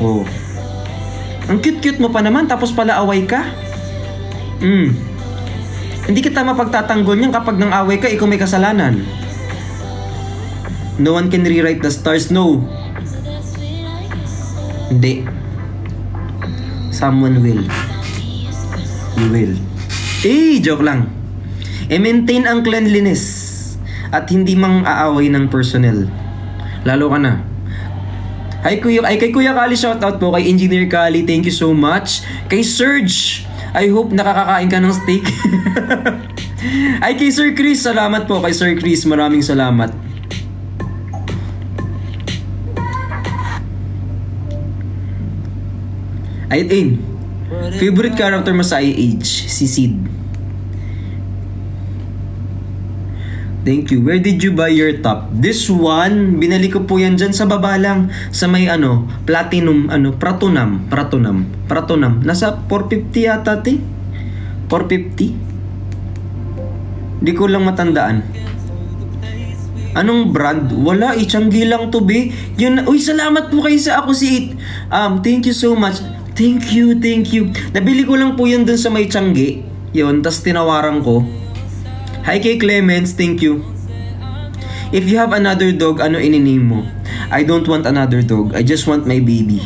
Oh. Ang cute-cute mo pa naman tapos palaaway ka. Hindi kita mapagtatanggol niyan kapag nang away ka, ikaw may kasalanan. No one can rewrite the stars. No. Hindi. Someone will. You will. Joke lang. Maintain ang cleanliness at hindi mang aaway ng personnel. Lalo ka na. Kay Kuya Kali, shoutout po. Kay Engineer Kali, thank you so much. Kay Serge, I hope nakakakain ka ng steak. Ay, kay Sir Chris, salamat po. Kay Sir Chris, maraming salamat. Ay, favorite character mo sa IH, si Sid. Thank you. Where did you buy your top? This one, binali ko po yan dyan sa baba lang. Sa may platinum, pratunam. Nasa 450 yata, 450? Di ko lang matandaan. Anong brand? Wala, Changi lang to be. Yun, salamat po kayo sa ako si It. Thank you so much. Thank you. Nabili ko lang po yun dun sa may Changi. Yun, tas tinawaran ko. Hi kay Clemens, thank you. If you have another dog, ano ininame mo? I don't want another dog. I just want my baby.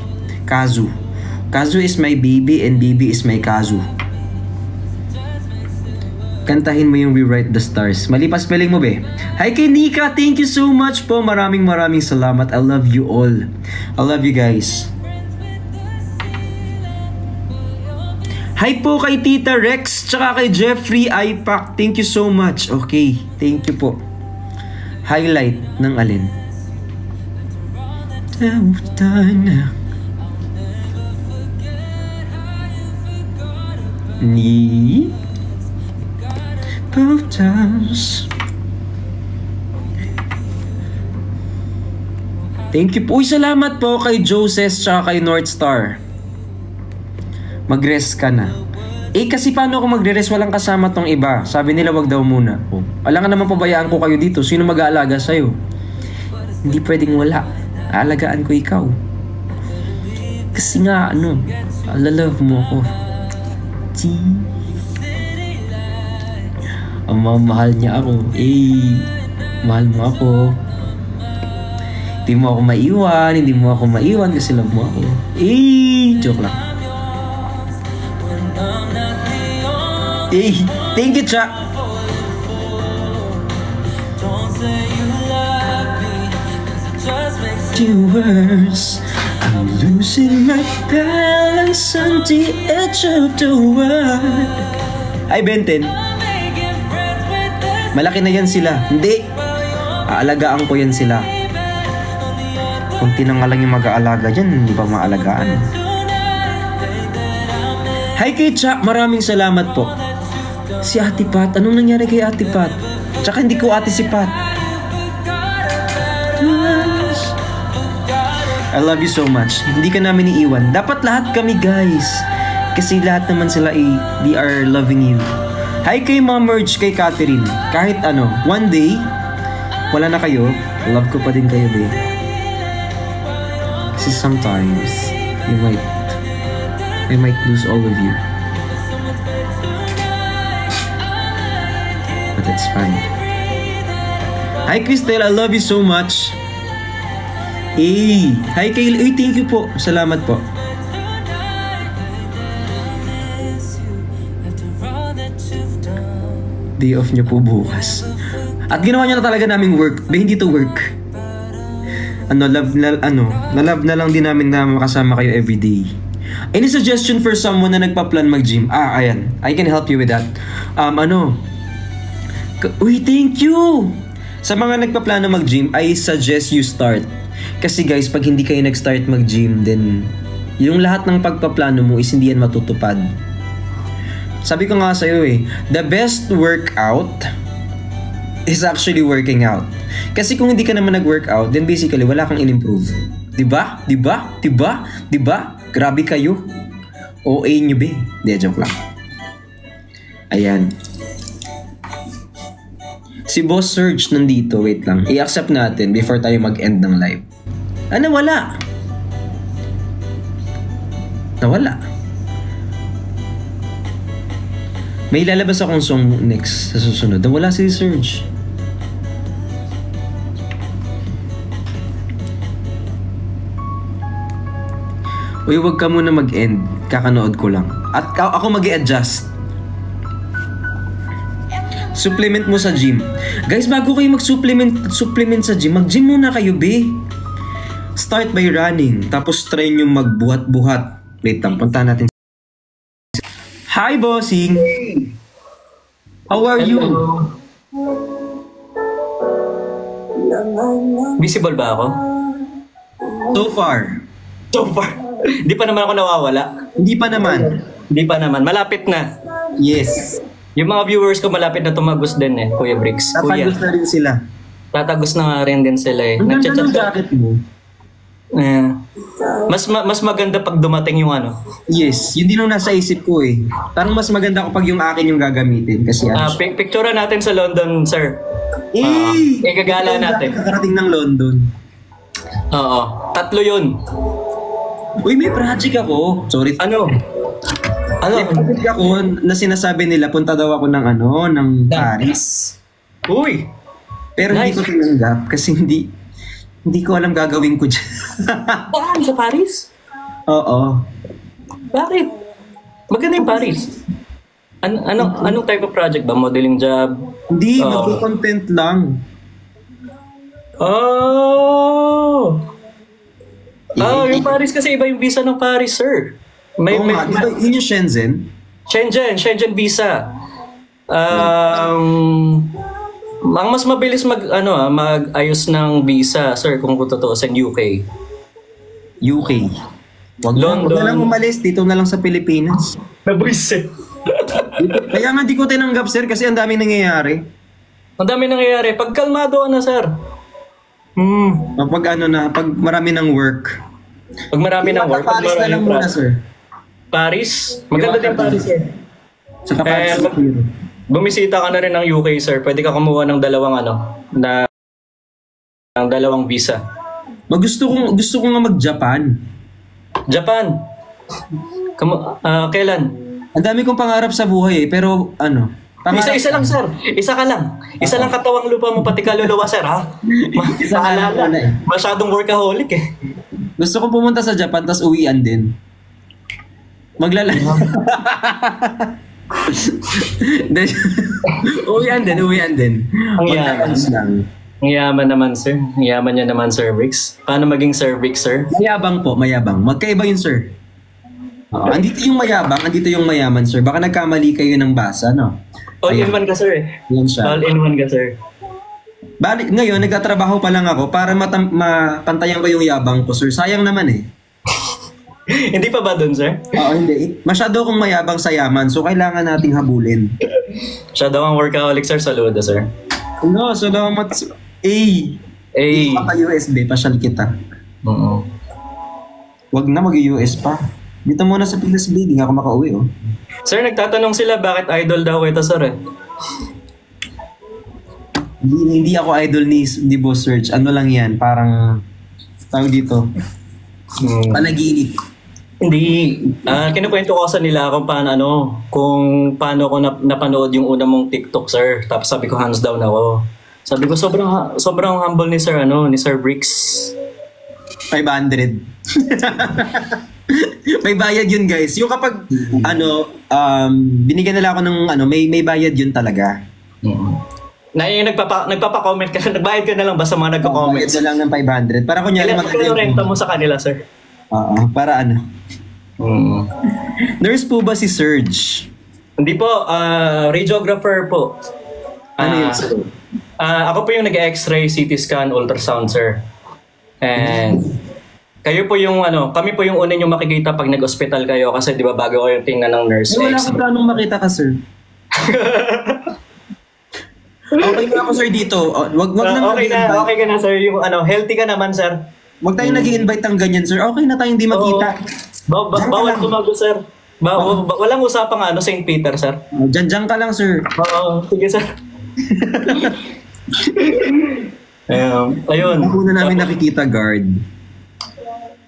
Kazu. Kazu is my baby and baby is my Kazu. Kantahin mo yung Rewrite the Stars. Mali pa spelling mo be. Hi kay Nika, thank you so much po. Maraming salamat. I love you all. I love you guys. Hi po kay Tita Rex, tsaka kay Jeffrey Ipac. Thank you so much. Okay, thank you po. Highlight ng alin? Ni Photos. Thank you po. Salamat po kay Joseph tsaka kay North Star. Mag-rest ka na. Kasi paano ako magre-rest? Walang kasama tong iba. Sabi nila wag daw muna. Alam nga naman pabayaan ko kayo dito. Sino mag-aalaga sa'yo? Hindi pwedeng wala. Aalagaan ko ikaw. Kasi nga, alalove mo ako. Mahal niya ako. Mahal mo ako. Hindi mo ako maiwan kasi love mo ako. Joke lang. Thank you, Cha. Words, I'm losing my balance on the edge of the world. Ay, Benten. Malaki na yan sila. Hindi. Aalagaan ko yan sila. Kunti na nga lang yung mag-aalaga dyan, hindi pa maalagaan. Hi kay Cha, maraming salamat po. Si Ate Pat, anong nangyari kay Ate Pat? Tsaka hindi ko ate si Pat. I love you so much. Hindi ka namin iiwan. Dapat lahat kami guys. Kasi lahat naman sila they are loving you. Hi kay Ma'am Merge, kay Catherine. Kahit ano, one day, wala na kayo, love ko pa din kayo, babe. Kasi sometimes, I might lose all of you. But it's fine. Hi Cristel, I love you so much. Hi kay thank you po. Salamat po. Day off niyo po bukas. At ginawa niyo na talaga naming work. Hindi to work. Love na lang din namin na makasama kayo everyday. Any suggestion for someone na nagpa-plan mag-gym? Ayan. I can help you with that. Thank you! Sa mga nagpa-plano mag-gym, I suggest you start. Kasi guys, pag hindi kayo nag-start mag-gym, then yung lahat ng pagpaplano mo is hindi yan matutupad. Sabi ko nga sa'yo the best workout is actually working out. Kasi kung hindi ka naman nag-workout, then basically wala kang in-improve. Diba? Grabe kayo. OA nyo be. Hindi, joke lang. Ayan. Si Boss Surge nandito. Wait lang. I-accept natin before tayo mag-end ng live. Nawala. May lalabas akong song next sa susunod. Nawala si Surge. Uy, wag ka muna mag-end. Kakanood ko lang. At ako mag-i-adjust. Supplement mo sa gym. Guys, bago kayo mag-supplement sa gym, mag-gym muna kayo, be. Start by running. Tapos try nyo magbuhat-buhat. Wait lang, punta natin. Hi, bossing! How are you? Visible ba ako? So far. Hindi pa naman ako nawawala. Hindi pa naman. Malapit na. Yes. Yung mga viewers ko malapit na tumagos din Kuya Bricks. Tatagos na rin sila. Tatagos na nga rin din sila Ang ganda ng jacket mo. Mas maganda pag dumating yung Yes, yun din ang nasa isip ko Parang mas maganda kapag yung akin yung gagamitin. Kasi picture natin sa London, sir. Igagala natin. Kakarating ng London. Oo. 3 yun. Uy, may project ako. Sorry. May project ako na sinasabi nila, punta daw ako ng Paris. Uy! Pero nice. Hindi ko tinanggap kasi hindi ko alam gagawin ko dyan. Saan? Sa Paris? Oo. Bakit? Maganda yung Paris. Anong type of project ba? Modeling job? Hindi, mag-content lang. Yung Paris kasi iba yung visa ng Paris, sir. Yun yung Shenzhen? Shenzhen visa. Ang mas mabilis mag-ayos ng visa, sir, kung totoo sa UK. Wag na lang umalis, dito na lang sa Pilipinas. Nabuisit. Kaya nga di ko tinanggap, sir, kasi ang daming nangyayari. Pag kalmado ka na, sir. Pag marami ng work. Pag marami ng work. Paris na lang muna, sir. Paris? Maganda din Paris, sir. Saka Paris. Bumisita ka na rin ng UK, sir. Pwede ka kumuha ng dalawang visa. Gusto ko nga mag-Japan. Japan? Kailan? Ang dami kong pangarap sa buhay pero Isa lang, sir. Isa ka lang. Isa lang katawang lupa mo, pati kaluluwa, sir, ha? Masyadong workaholic Gusto kong pumunta sa Japan tas uwian din. Uwian din. Ang yaman naman, sir. Ang yaman niya naman, Sir Bricks. Paano maging Sir Bricks, sir? Mayabang. Magkaiba yun, sir. Andito yung mayabang, andito yung mayaman, sir. Baka nagkamali kayo ng basa, no? All-in-one ka, sir. Yan siya. All-in-one ka, sir. Balik, ngayon, nagtatrabaho pa lang ako para mapantayan ko yung yabang ko, sir. Sayang naman eh. Hindi pa ba dun, sir? Oo, hindi. Masyado akong mayabang sa yaman, so kailangan nating habulin. Siya daw ang workaholic, sir. Saludo, sir. No, salamat. Maka-USB, pasyal kita. Oo. Wag na mag-US pa. Dito muna sa Pilas B, hindi nga ako makauwi, oh. Sir, nagtatanong sila bakit idol daw ito, sir eh. Hindi ako idol ni Boss Search. Ano lang yan, parang tawag dito. Panaginip. Hindi, kinukwento ko sa nila kung paano ko napanood yung una mong TikTok, sir. Tapos sabi ko hands down ako. Sabi ko sobrang humble ni Sir ni Sir Bricks. 500. May bayad yun, guys. Yung kapag binigyan nila ako ng may bayad yun talaga. Na yung nagpapa-comment ka, nagbayad ka na lang ba sa mga nagko-comment? Bayad na lang ng 500. Para kunyari Kailan renta mo sa kanila, sir? Para Nurse po ba si Serge? Hindi po, radiographer po. Ano yun, sir? Ako po yung nag-x-ray, CT scan, ultrasound, sir. And kayo po yung kami po yung una yung makikita pag nag-hospital kayo kasi di ba bago kayo tingnan ng nurse. Wala akong planong makita ka, sir. Okay na ako, sir, dito. Wag na okay ka na, sir. Yung healthy ka naman, sir. Wag tayong nag-i-invite ng ganyan, sir. Okay na tayong hindi makita. Bawal tumago, sir. Walang usapang St. Peter, sir. Diyan ka lang, sir. Oo, sige, sir. Ayun. Ang una namin nakikita, guard.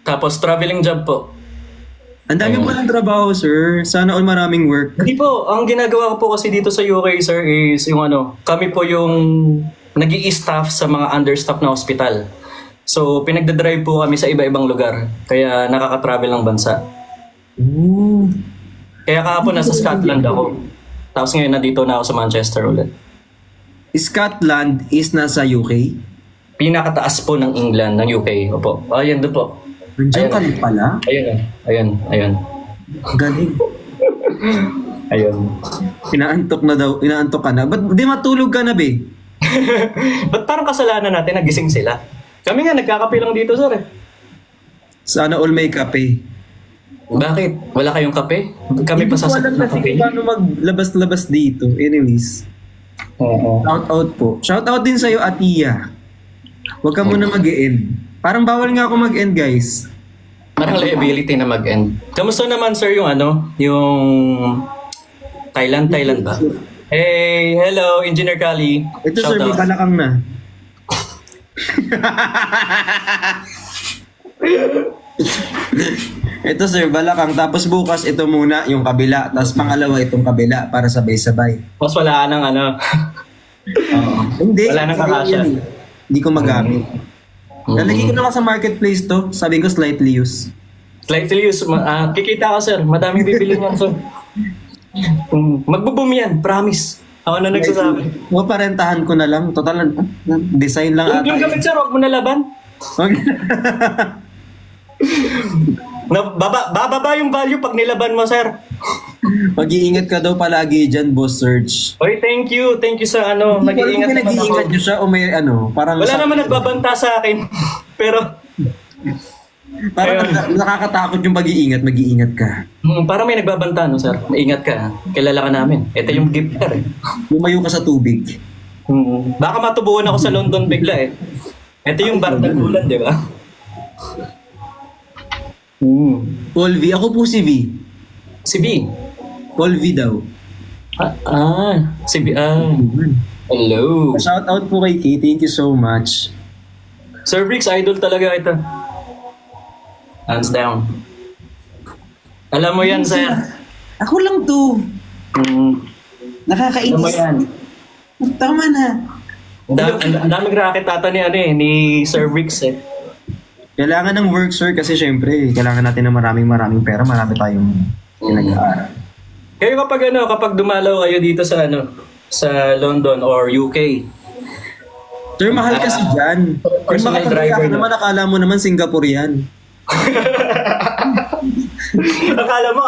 Tapos traveling job po. Ang dami mo ng trabaho, sir. Sana all maraming work. Hindi po. Ang ginagawa ko po kasi dito sa UK, sir, is yung kami po yung nag-i-staff sa mga understaffed na hospital. So, pinagdadrive po kami sa iba-ibang lugar. Kaya nakaka-travel ng bansa. Ooh. Kaya kahapon nasa Scotland ako. Tapos ngayon nandito na ako sa Manchester ulit. Scotland is nasa UK? Pinakataas po ng England, ng UK. Opo. Ayan doon po. Nandiyan ka lang pala? Ayan. Galing. Ayun. Inaantok ka na. Ba't di matulog ka na, be? Ba't parang kasalanan natin, nagising sila? Kami nga, nagkakape lang dito, sir. Sana all may kape. Bakit? Wala kayong kape? Kami pa sasagot ng kape. Hindi ko alam kasi paano maglabas-labas dito. Anyways. Oo. Shout out po. Shout out din sa'yo, Atiya. Huwag ka muna mag-e-end. Parang bawal nga ako mag-end, guys. Parang liability na mag-end. Kamusta naman, sir, yung yung Thailand ba? Hey, hello, Engineer Kali. Ito, sir, may balakang na. Ito, sir, balakang. Tapos bukas, ito muna, yung kabila. Tapos pangalawa, itong kabila para sabay-sabay. Tapos wala ka ng Hindi. Wala nang kakasya. Hindi ko magamit. Nalagay ko naman sa marketplace to. Sabi ko slightly used. Slightly used. Kikita ka, sir. Madaming bibili niyan, sir. Magbo-boom yan. Promise. Ako na nagsasabi. Parentahan ko na lang. Total, design lang ata. Yung gamit, sir. Huwag mo na laban. Bababa yung value pag nilaban mo, sir. Mag-iingat ka daw palagi dyan, Boss Search. Oy, thank you sa nag-iingat naman ako. Nag-iingat nyo siya o may parang... Wala naman nagbabanta sa akin. Pero... Parang nakakatakot yung pag-iingat, mag-iingat ka. Parang may nagbabanta, no, sir? Maingat ka. Kilala ka namin. Ito yung gift, sir. Lumayo ka sa tubig. Baka matubuhan ako sa London bigla eh. Ito yung bar ng ulan, di ba? Paul V. Ako po si V. Si B. Paul V daw. Si B. Hello. Shout out po kay Kay. Thank you so much. Sir Bricks, idol talaga ito. Hands down. Alam mo yan, sir. Ako lang to. Nakakainis. Alam mo yan. Tama na. Ang daming racket ata ni Sir Bricks eh. Kailangan ng work, sir, kasi syempre, kailangan natin ng maraming pera, marami tayong pinag-aaral. Kayo kapag dumalaw kayo dito sa sa London or UK. Sir, mahal kasi dyan. Kung makapagkaya ka naman, akala mo naman Singapore yan. Akala mo,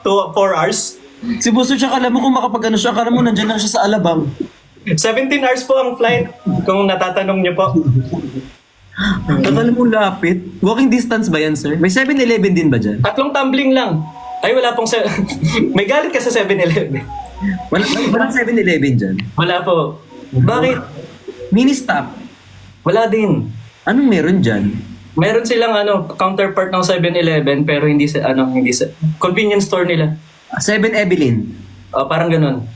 4 hours? Si Boss Search, akala mo kung makapag siya, akala mo nandyan lang siya sa Alabang. 17 hours po ang flight, kung natatanong niyo po. Akala mo lapit. Walking distance ba yan, sir? May 7-Eleven din ba dyan? 3 tumbling lang. Ay, wala pong... May galit ka sa 7-Eleven. Walang 7-Eleven dyan? Wala po. Bakit? Mini stop. Wala din. Anong meron dyan? Meron silang counterpart ng 7-Eleven pero hindi sa convenience store nila. 7-Evelyn. Parang ganun.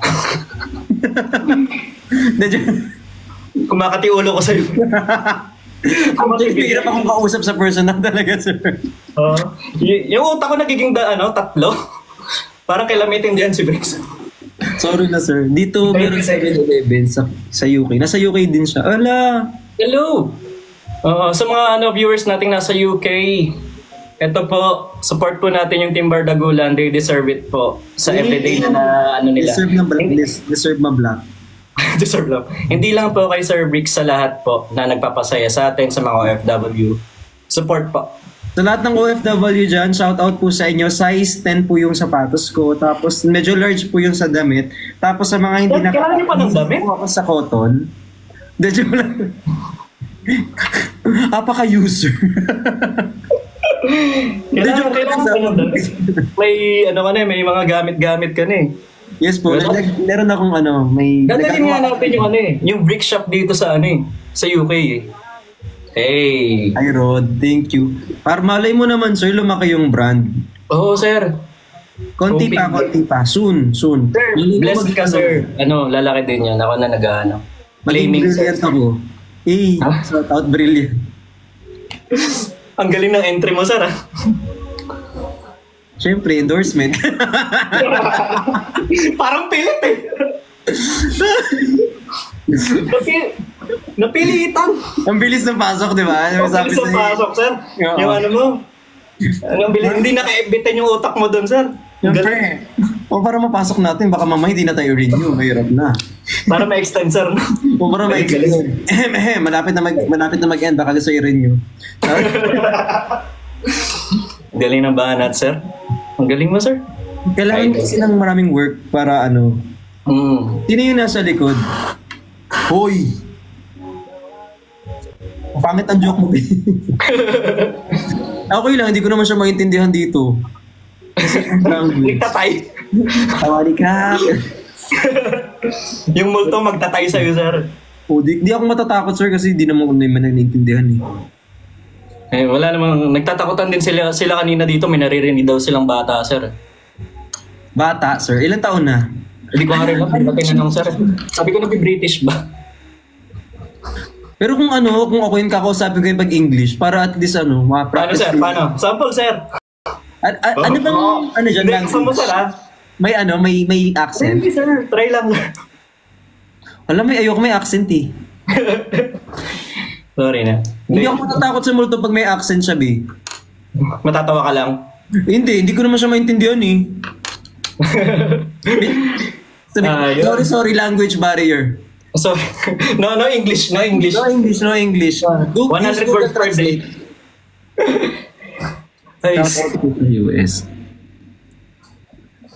Kumakati ulo ko sa'yo. Hirap akong kausap sa personal talaga, sir. Yung utak ko nagiging 3. Parang kilamitin diyan si Briggs. Sorry na, sir. Dito meron 7-Eleven sa UK. Nasa UK din siya. Ala! Hello! Sa mga viewers nating nasa UK, ito po, support po natin yung Team Bardagulan. They deserve it po. Sa everyday na nila. Deserve na black. Deserve ma black. Deserve lang. Hindi lang po kay Sir Briggs, sa lahat po na nagpapasaya sa atin, sa mga OFW. Support po. Sa lahat ng OFW dyan, shout out po sa inyo. Size 10 po yung sapatos ko. Tapos medyo large po yung sa damit. Tapos sa mga hindi Kailangan niyo pa ng damit? ako sa cotton. Medyo lang. Apaka-user. Kailangan pa ng damit. May mga gamit-gamit ka na eh. Yes po, meron akong may... Dadalhin nga natin yung yung brick shop dito sa sa UK eh. Hey! Hi Rod, thank you. Para malay mo naman sir, lumaki yung brand. Oo sir. Konti pa. Soon. Sir, blessed ka sir. Lalaki din yan. Ako na Maging brilliant ako. Shout out brilliant. Ang galing ng entry mo sir Siyempre, endorsement. Parang pilit eh. Napilitan. Ang bilis ng pasok, di ba? Ang bilis ng pasok, sir. Yung mo. Ang bilis. Hindi naka-ebitin yung utak mo doon, sir. Siyempre. Para mapasok natin, baka mamaya hindi na tayo renew. Mahirap na. Para ma-extend, sir. Para ma-extend. Malapit na mag-end. Baka gusto i-renew. Galing ng banat, sir. Ang galing mo, sir. Kailangan kasi ng maraming work para Sino yung nasa likod? Hoy! Pangit ang joke mo. Okay lang, hindi ko naman siya maintindihan dito. Nagtatay. Tawali ka. Yung multo magtatay sa'yo, sir. Di ako matatakot, sir, kasi di naman ko naman naiintindihan eh. Wala namang, nagtatakutan din sila kanina dito, may naririnig daw silang bata, sir. Bata, sir? Ilang taon na? Hindi ko nga rin lang, tinanong, sir. Sabi ko na British ba? Pero kung ako yung kakausapin ko yung pag-English, para at least Paano, sir? Paano? Sample, sir. Ano bang, dyan lang? Hindi, mo, sir, ha? May accent? Hindi, sir. Try lang. Ayoko may accent eh. Sorry na. Hindi ako matatakot sa multo pag may accent siya, B. Matatawa ka lang? Hindi ko naman siya maintindihan eh. Sorry, language barrier. So, no English. No English. 100 words per day. US.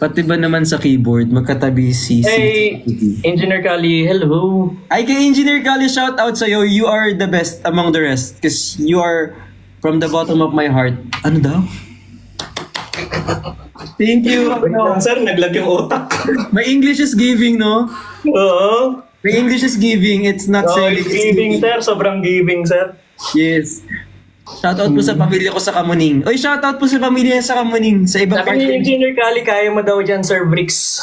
Pati ba naman sa keyboard, magkatabi si Hey, Engineer Kali, hello. Ay, kay Engineer Kali, shout out sa'yo. You are the best among the rest. Because you are from the bottom of my heart. Ano daw? Thank you. Sir, naglag yung utak. My English is giving, no? Oo. My English is giving. It's not selling. It's giving, sir. Sobrang giving, sir. Yes. Shoutout po sa pamilya ko sa Kamuning. Oy, shoutout po sa pamilya sa Kamuning. Sa ibang part. Sabi ni Engineer Kali, kaya mo daw dyan, Sir Bricks.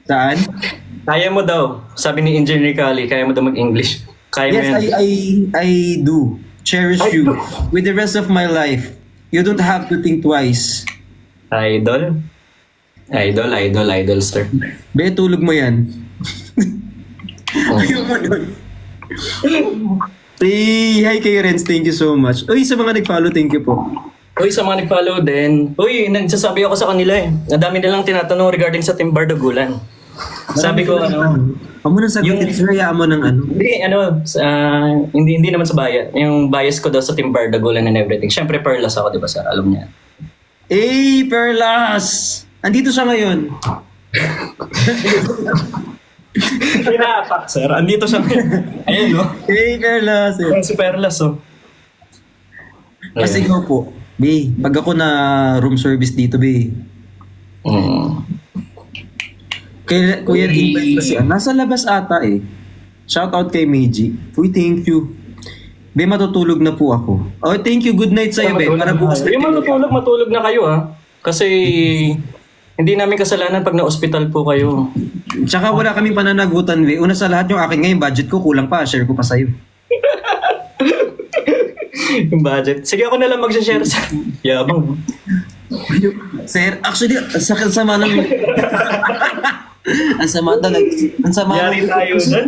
Saan? Kaya mo daw. Sabi ni Engineer Kali, kaya mo daw mag-English. Kaya yes, mo yan. I do. Cherish you. With the rest of my life. You don't have to think twice. Idol, sir. Be, tulog mo yan. Ayaw mo doon. Hi kay Renz, thank you so much. Uy, sa mga nag-follow, thank you po. Uy, sa mga nag-follow din. Uy, nagsasabi ako sa kanila eh. Nadami nilang tinatanong regarding sa Team Bardagulan. Sabi ko, Amo nang sagutin, sir, hayaan mo ng Hindi, hindi naman sa bias. Yung bias ko daw sa Team Bardagulan and everything. Siyempre, Perlas ako, di ba, sir? Alam niya. Perlas! Andito siya ngayon. Pinapak, sir. Andito siya. Ayun, no? Hey, Perlas. Si Perlas, oh. Kasi ikaw po, be, pag ako na room service dito, be, kaya Kuya invite kasi, nasa labas ata eh. Shout out kay Meiji. Uy, thank you. Be, matutulog na po ako. Oh, thank you. Good night sa'yo, be. Para bukas na yung matulog na kayo, ha? Kasi hindi namin kasalanan pag na-hospital po kayo. Tsaka wala kaming pananagutan, be. Una sa lahat, yung akin ngayon, budget ko kulang pa. Share ko pa sa'yo. Yung budget. Sige, ako na lang mag-share sa... Yabang. Sir, actually, ang sama ng... ang sama talaga. Ang sama Yari tayo dyan.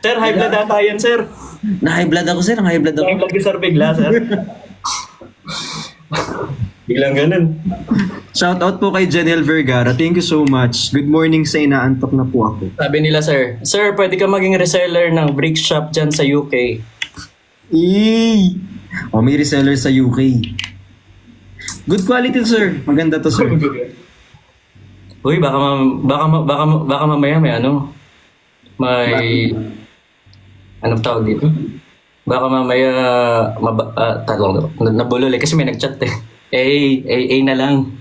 Sir, high blood ata yan, sir. Na-high blood ako, sir. Na-high blood ako. High blood ka, sir, bigla, sir. Biglang ganun. Shout out po kay Janelle Vergara. Thank you so much. Good morning sa inaantok na po ako. Sabi nila, sir, Sir, pwede ka maging reseller ng brick shop dyan sa UK. Eee! Oh, may reseller sa UK. Good quality, sir. Maganda to, sir. Uy, baka mamaya may ano, may, anong tawag dito? Baka mamaya, nabulol eh, kasi may nag-chat eh. A na lang.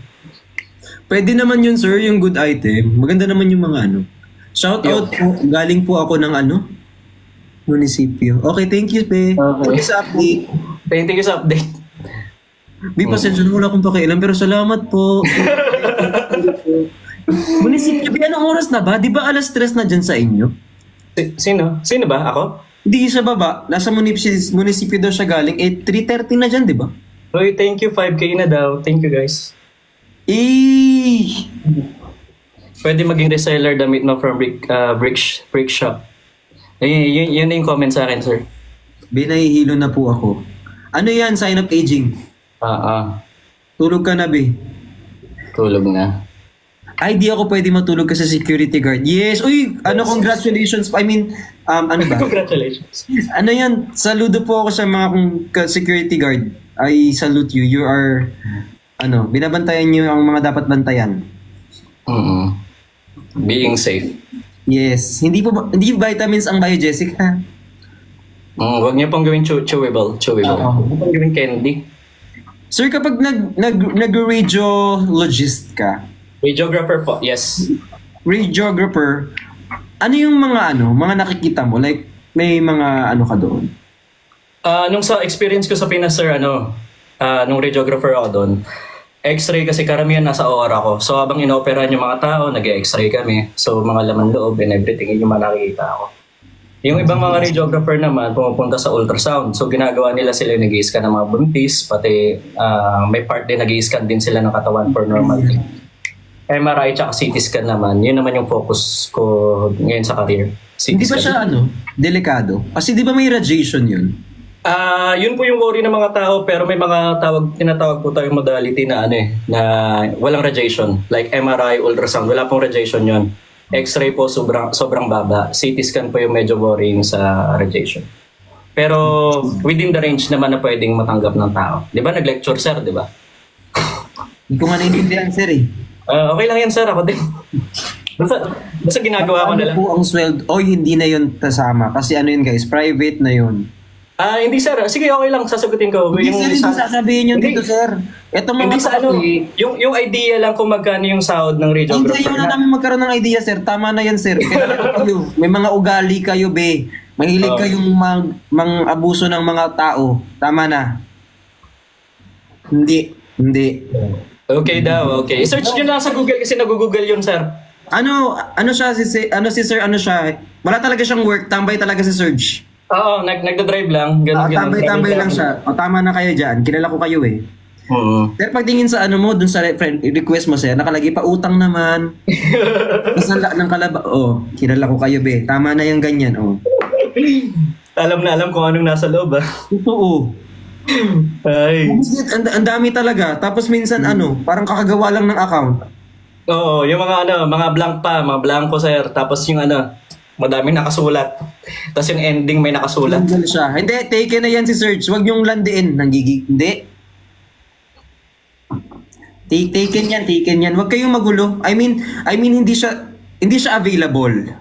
Pwede naman yun, sir, yung good item. Maganda naman yung mga ano. Shout out po. Galing po ako ng ano? Munisipyo. Okay, thank you, pe. Okay. Sa update. Thank you sa update. Di, pasensya na wala akong pakialam, pero salamat po. Munisipyo, pe, anong oras na ba? Di ba alas 3 na dyan sa inyo? Sino? Sino ba? Ako? Hindi sa baba. Nasa munisipyo daw siya galing. 3:30 na dyan, di ba? Uy, thank you. 5K na daw. Thank you, guys. Pwede maging reseller damit mo from brick shop. Yun yung comment sa akin, sir. Binahihilo na po ako. Ano yan? Sign of aging. Tulog ka na, be. Tulog na. Ay, di ako pwede matulog kasi security guard. Yes! Uy! Ano, congratulations. I mean, ano ba? Congratulations. Ano yan? Saludo po ako sa mga security guard. I salute you. You are, binabantayan niyo ang mga dapat bantayan. Being safe. Yes. Hindi vitamins ang Biogesic, ha? Huwag niyo pong gawing chewable. Huwag pong gawing candy. Sir, kapag nag-radiologist ka, Radiographer po, yes. Radiographer, ano yung mga nakikita mo? Like, may mga ka doon? Nung sa experience ko sa Pinas, sir, nung radiographer ako doon, X-ray kasi karamihan nasa OR ako. So habang inooperahan yung mga tao, nag-X-ray kami. So mga laman loob and everything, yung mga nakikita ako. Yung ibang mga radiographer naman, pumupunta sa ultrasound. So ginagawa nila sila nag-i-scan ng mga buntis, pati may part din nag-i-scan din sila ng katawan for normal thing. MRI tsaka CT scan naman, yun naman yung focus ko ngayon sa career. Hindi ba siya delikado? Kasi di ba may radiation yun? Yun po yung worry ng mga tao, pero may mga tinatawag po tayong modality na na walang radiation. Like MRI, ultrasound, wala pong radiation yun. X-ray po sobrang baba. CT scan po yung medyo worrying sa radiation. Pero within the range naman na pwedeng matanggap ng tao. Di ba nag-lecture, sir, di ba? Hindi ko nga naiintindihan, sir eh. Okay lang yan, sir. Ako din. Basta ginagawa ko na lang. Ano po ang sweldo? Hindi na yun kasama. Kasi yun guys, private na yun. Hindi, sir. Sige, okay lang. Sasagutin ko. Hindi, sir. Hindi sasabihin yun dito, sir. Ito mga yung idea lang kung magkano yung sahod ng radiographer. Hindi na namin magkaroon ng idea, sir. Tama na yan, sir. Kayo. May mga ugali kayo, be. Mahilig kayong mang-abuso ng mga tao. Tama na. Hindi. Okay daw, okay. I-search nyo lang sa Google kasi nag-google yun, sir. Ano siya, wala talaga siyang work, tambay talaga si Serge. Oo, nagda-drive lang. Tambay lang siya. Taama na kayo dyan. Kilala ko kayo eh. Sir, pagtingin sa dun sa friend request mo, sir, nakalagay pa utang naman. Masala ng kalaba. Kilala ko kayo, be. Tama na yung ganyan, Alam na alam kung anong nasa loob, Totoo. Ay. Ang dami talaga. Tapos minsan parang kakagawa lang ng account. Oo, yung mga blank pa, mga blanco, sir. Tapos yung madaming nakasulat. Tapos yung ending may nakasulat. Siya. Hindi, taken na yan si Serge. Huwag niyong landiin. Hindi. Taken yan. Huwag kayong magulo. I mean hindi siya available.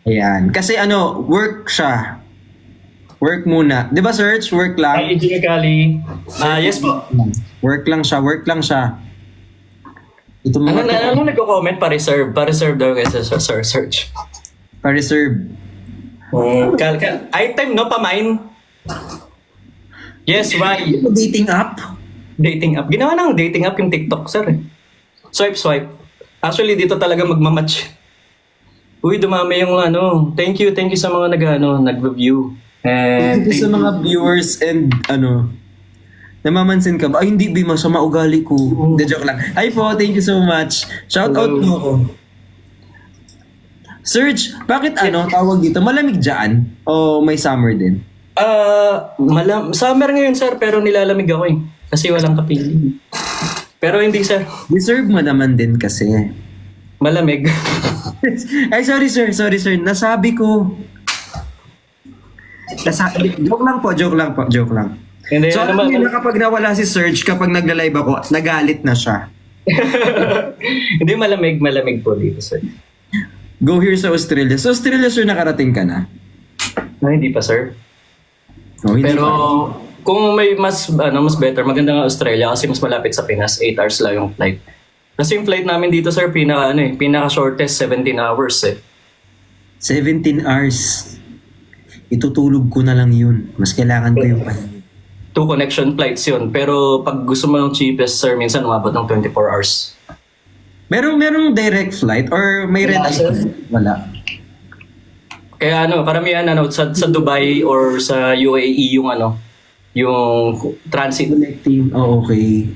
Ayan. Kasi work siya. Work muna. Di ba, Search? Work lang. Hi, Engineer Kali. Yes po. Work lang siya. Ito mga Ano nagko-comment? Pa-reserve. Pa-reserve daw guys sa search. pa-reserve. Item, no? Pa-mine. Yes, why? Dating app? Dating app. Ginawa ng dating app yung TikTok, sir. Swipe. Actually, dito talaga magmamatch. Uy, dumami yung Thank you sa mga nag-review. And Thank you sa mga viewers and namamansin ka ba? Ay, hindi, Bima, masama ugali ko. Hindi, joke lang. Hi po, thank you so much. Shout out mo ako. Serge, bakit tawag dito? Malamig dyan? O may summer din? Summer ngayon, sir, pero nilalamig ako eh. Kasi walang kapiling. Pero hindi, sir. Deserve mo naman din kasi. Malamig. Ay, sorry sir. Nasabi ko. Joke lang. Hindi, So, alam niyo na kapag nawala si Serge, kapag nagla-live ako, nagalit na siya. Hindi, malamig po dito, sir. Go here sa Australia. Sa Australia, sir, nakarating ka na? Hindi pa, sir. Oh, hindi Pero pa. kung may mas better, maganda nga Australia kasi mas malapit sa Pinas, 8 hours lang yung flight. Kasi yung flight namin dito, sir, pinaka shortest 17 hours eh. 17 hours. Itutulog ko na lang yun. Mas kailangan ko yung pahinga. 2 connection flights yun. Pero pag gusto mo yung cheapest, sir, minsan umabot ng 24 hours. Merong direct flight or may red Wala, eye? sir. Wala. Kaya karamihan sa Dubai or sa UAE yung transit. Connecting. Oh, okay.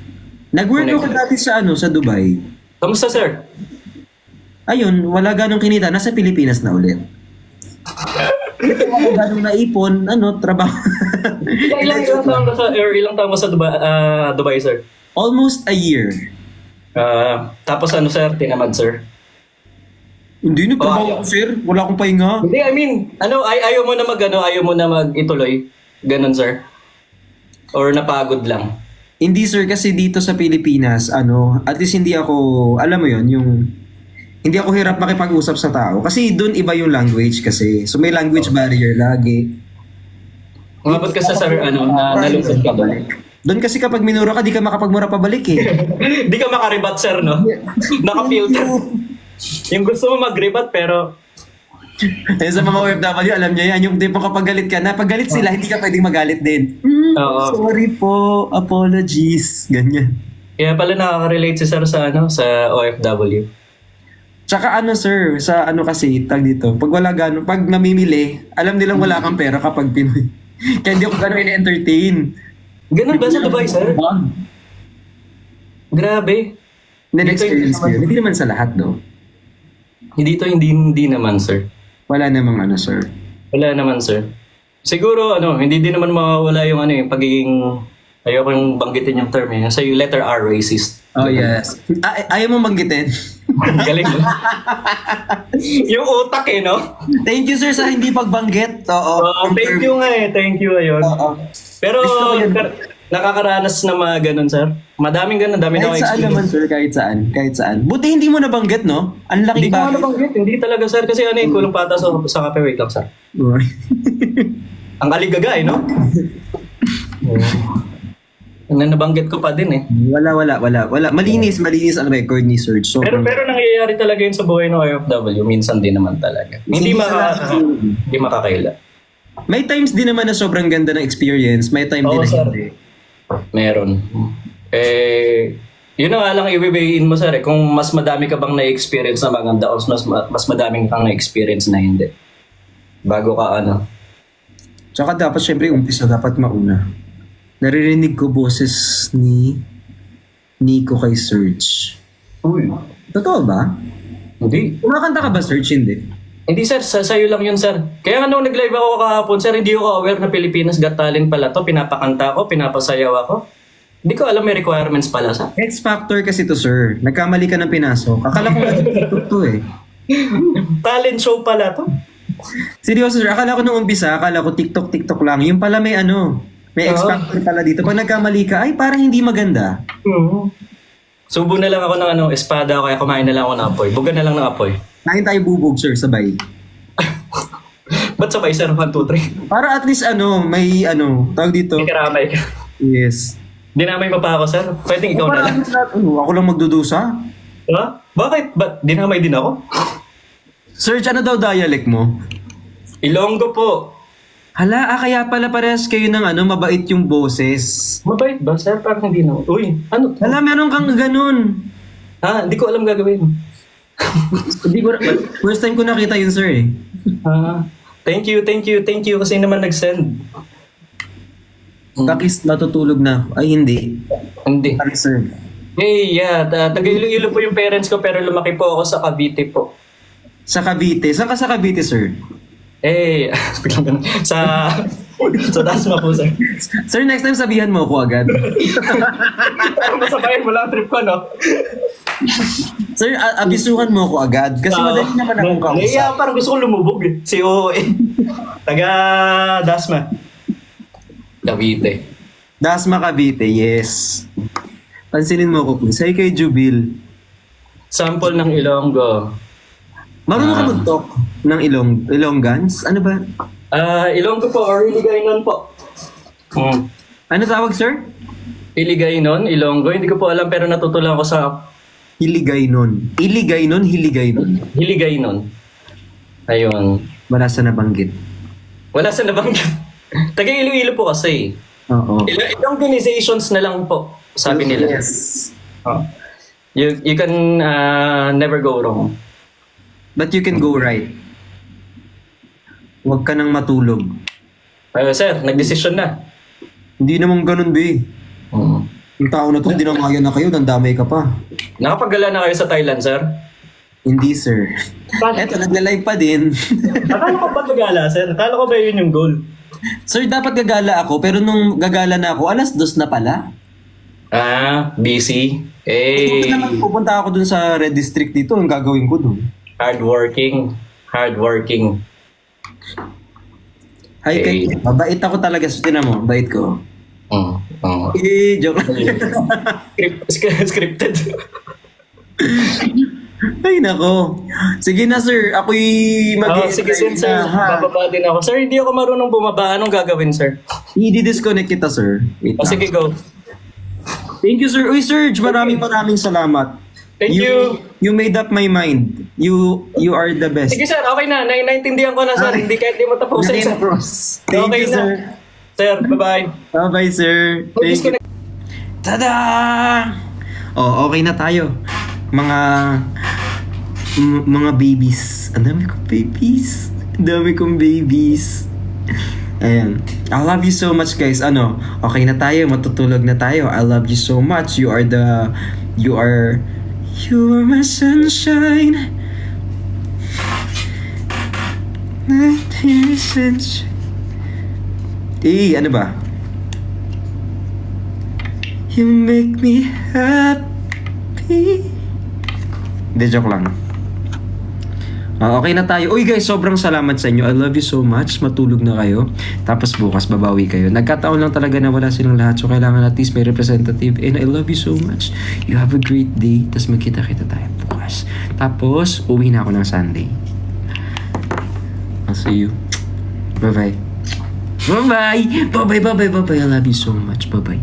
Nag-work ako dati sa Dubai. Kamusta, sir? Ayun, wala ganong kinita. Nasa Pilipinas na ulit. Wala ganong naipon, trabaho. Ilang taon ka sa Dubai, sir? Almost a year. Tapos sir? Tinamad, sir? Hindi, nagtrabaho ako, sir. Wala akong pahinga. Hindi, I mean, ayaw mo na mag-ituloy? Ganon, sir? Or napagod lang? Hindi, sir, kasi dito sa Pilipinas, at least hindi ako, alam mo yon hindi ako hirap makipag-usap sa tao. Kasi doon iba yung language kasi. So may language barrier lagi. Umabot ka sa nalungkot ka ba? Doon kasi kapag minura ka, di ka makapagmura pabalik eh. Di ka makaribat, sir, no? Naka-filter. Yung gusto mo mag-rebat, pero... Sa mga OFW, alam niyo yan. Yung tipong kapag galit ka na, pag galit sila, hindi ka pwedeng magalit din. Sorry po, apologies. Ganyan. Kaya pala nakaka-relate si sir sa OFW. Tsaka sir, sa kasi, tag dito, pag pag namimili, alam nilang wala kang pera kapag Pinoy. Kaya hindi ako gano'n in-entertain. Ganun ba sa Dubai, sir? Grabe. Experience ko yun. Hindi naman sa lahat, do. Hindi naman, sir. Wala namang sir. Wala naman, sir. Siguro, hindi din naman mawawala yung yung pagiging, ayoko yung banggitin yung term eh. Sa yung letter R, racist. Oh, yes. Ayaw mo banggitin? Galing mo. Yung utak no? Thank you, sir, sa hindi pagbanggit. Oo. Thank you nga Thank you, ayun. Pero, nakakaranas na mga ganun, sir. Madaming ganun, dami na kahit saan naman, sir, kahit saan. Buti hindi mo nabanggit, no? Ang laking bagay. Hindi ko nabanggit, hindi talaga, sir. Kasi kulong pata sa kape. Wait lang, sir. Ang aligaga, no? Nabanggit ko pa din eh. Wala. Malinis ang record ni Sir. Pero nangyayari talaga yun sa buhay ng OFW. Minsan din naman talaga. Hindi makakaila. May times din naman na sobrang ganda ng experience. May time din na hindi. Meron. Yun na nga lang i-weighin mo, sir. Kung mas madami ka bang na-experience na maganda o mas madaming kang na-experience na hindi. Bago ka Tsaka dapat syempre umpisa dapat mauna. Naririnig ko boses ni Nico kay Serge. Uy. Totoo ba? Hindi. Kumakanta ka ba, Serge? Hindi. Hindi, sir. Sa'yo lang yun, sir. Kaya nung nag-live ako kahapon, sir, hindi ako aware na Pilipinas Got Talent pala to. Pinapakanta ko, pinapasayaw ako. Hindi ko alam may requirements pala, sir. X Factor kasi to, sir. Nagkamali ka ng pinasok. Akala ko nga TikTok to eh. Talent show pala to. Seryoso, sir. Akala ko nung umpisa, akala ko TikTok lang. Yung pala may may X Factor pala dito. Pag nagkamali ka, ay parang hindi maganda. Subo na lang ako ng espada, kaya kumain na lang ako ng apoy. Buga na lang ng apoy. Kain tayo bubog, sir, sabay. Ba't sabay sir? 1, 2, 3. Para at least may tawag dito. May karamay ka. Yes. Dinamay mo pa ako sir? Pwedeng ikaw na Para lang. at least ako lang magdudusa. Ha? Bakit? Ba't dinamay din ako? Serge, ano daw dialect mo? Ilonggo po. Hala, kaya pala parehas kayo ng mabait yung boses. Mabait ba sir? Parang hindi na. Uy, ano to? Hala, meron kang ganun. Ha? Hindi ko alam gagawin. Hindi ko, first time ko nakita yun, sir eh. Thank you kasi naman nag-send. Takis, natutulog na. Ay, hindi. Hindi. Takis, sir. Hey, yeah. Taga Iloilo po yung parents ko pero lumaki po ako sa Cavite po. Sa Cavite. Saan ka sa Cavite, sir? Eh, biglang ganun. Sa Dasma po, sir. Sir, next time sabihan mo ako agad. Masabayan mo lang trip ko, no? Sir, abisuhan mo ako agad. Kasi madali naman akong kausap. Yeah, parang gusto ko lumubog eh. Si OOE. Taga Dasma. Cavite. Dasma Cavite, yes. Pansinin mo ako, please. Say kay Jubil. Sample ng Ilonggo. Marunong ka mag-talk ng Ilonggans? Ano ba? Ilonggo po or Iligaynon po. Ano tawag, sir? Iligaynon, Ilonggo. Hindi ko po alam pero natutulang ko sa Hiligaynon. Iligaynon, Hiligaynon. Hiligaynon. Ayun. Wala sa nabanggit. Wala sa nabanggit. Taga Iloilo po kasi. Oo. Ilang organizations na lang po, sabi nila. Yes. You can never go wrong. But you can go right. Huwag ka nang matulog. Sir, nagdesisyon na. Hindi naman ganun, be. Yung tao na to, dinamaya na kayo, nandamay ka pa. Nakapagala na kayo sa Thailand, sir? Hindi, sir. Eto, nagla-live pa din. Akala ko ba gagala, sir? Akala ko ba yun yung goal? Sir, dapat gagala ako, pero nung gagala na ako, 2:00 na pala. Busy. Kung naman pupunta ako dun sa Red District dito, ang gagawin ko dun. Hardworking. Ay, kay, mabait ako talaga. So, tinan mo, bait ko. Joke lang. Scripted. Ay, nako. Sige na, sir. Ako'y Sige, sir. Bababa din ako. Sir, hindi ako marunong bumaba. Anong gagawin, sir? I-disconnect kita, sir. Wait lang. Sige, go. Thank you, sir. Uy, Serge, maraming salamat. Thank you. You made up my mind. You are the best. Sige, sir. Okay na. Naintindihan ko na, sir. Hindi kahit di mo tapusin, sir. Thank Okay you, na. sir. Sir, bye-bye. Bye-bye, sir. Thank you. Tada! Oh, okay na tayo. Mga babies. Ang dami kong babies. Ayan. I love you so much, guys. Okay na tayo. Matutulog na tayo. I love you so much. You are my sunshine. Ano ba? You make me happy. Hindi, joke lang. Okay na tayo. Uy guys, sobrang salamat sa inyo. I love you so much. Matulog na kayo. Tapos bukas babawi kayo. Nagkataon lang talaga na wala silang lahat. So kailangan at least may representative. And I love you so much. You have a great day. Tapos magkita-kita tayo bukas. Tapos uwi na ako ng Sunday. I'll see you. Bye-bye. Bye-bye. I love you so much. Bye-bye.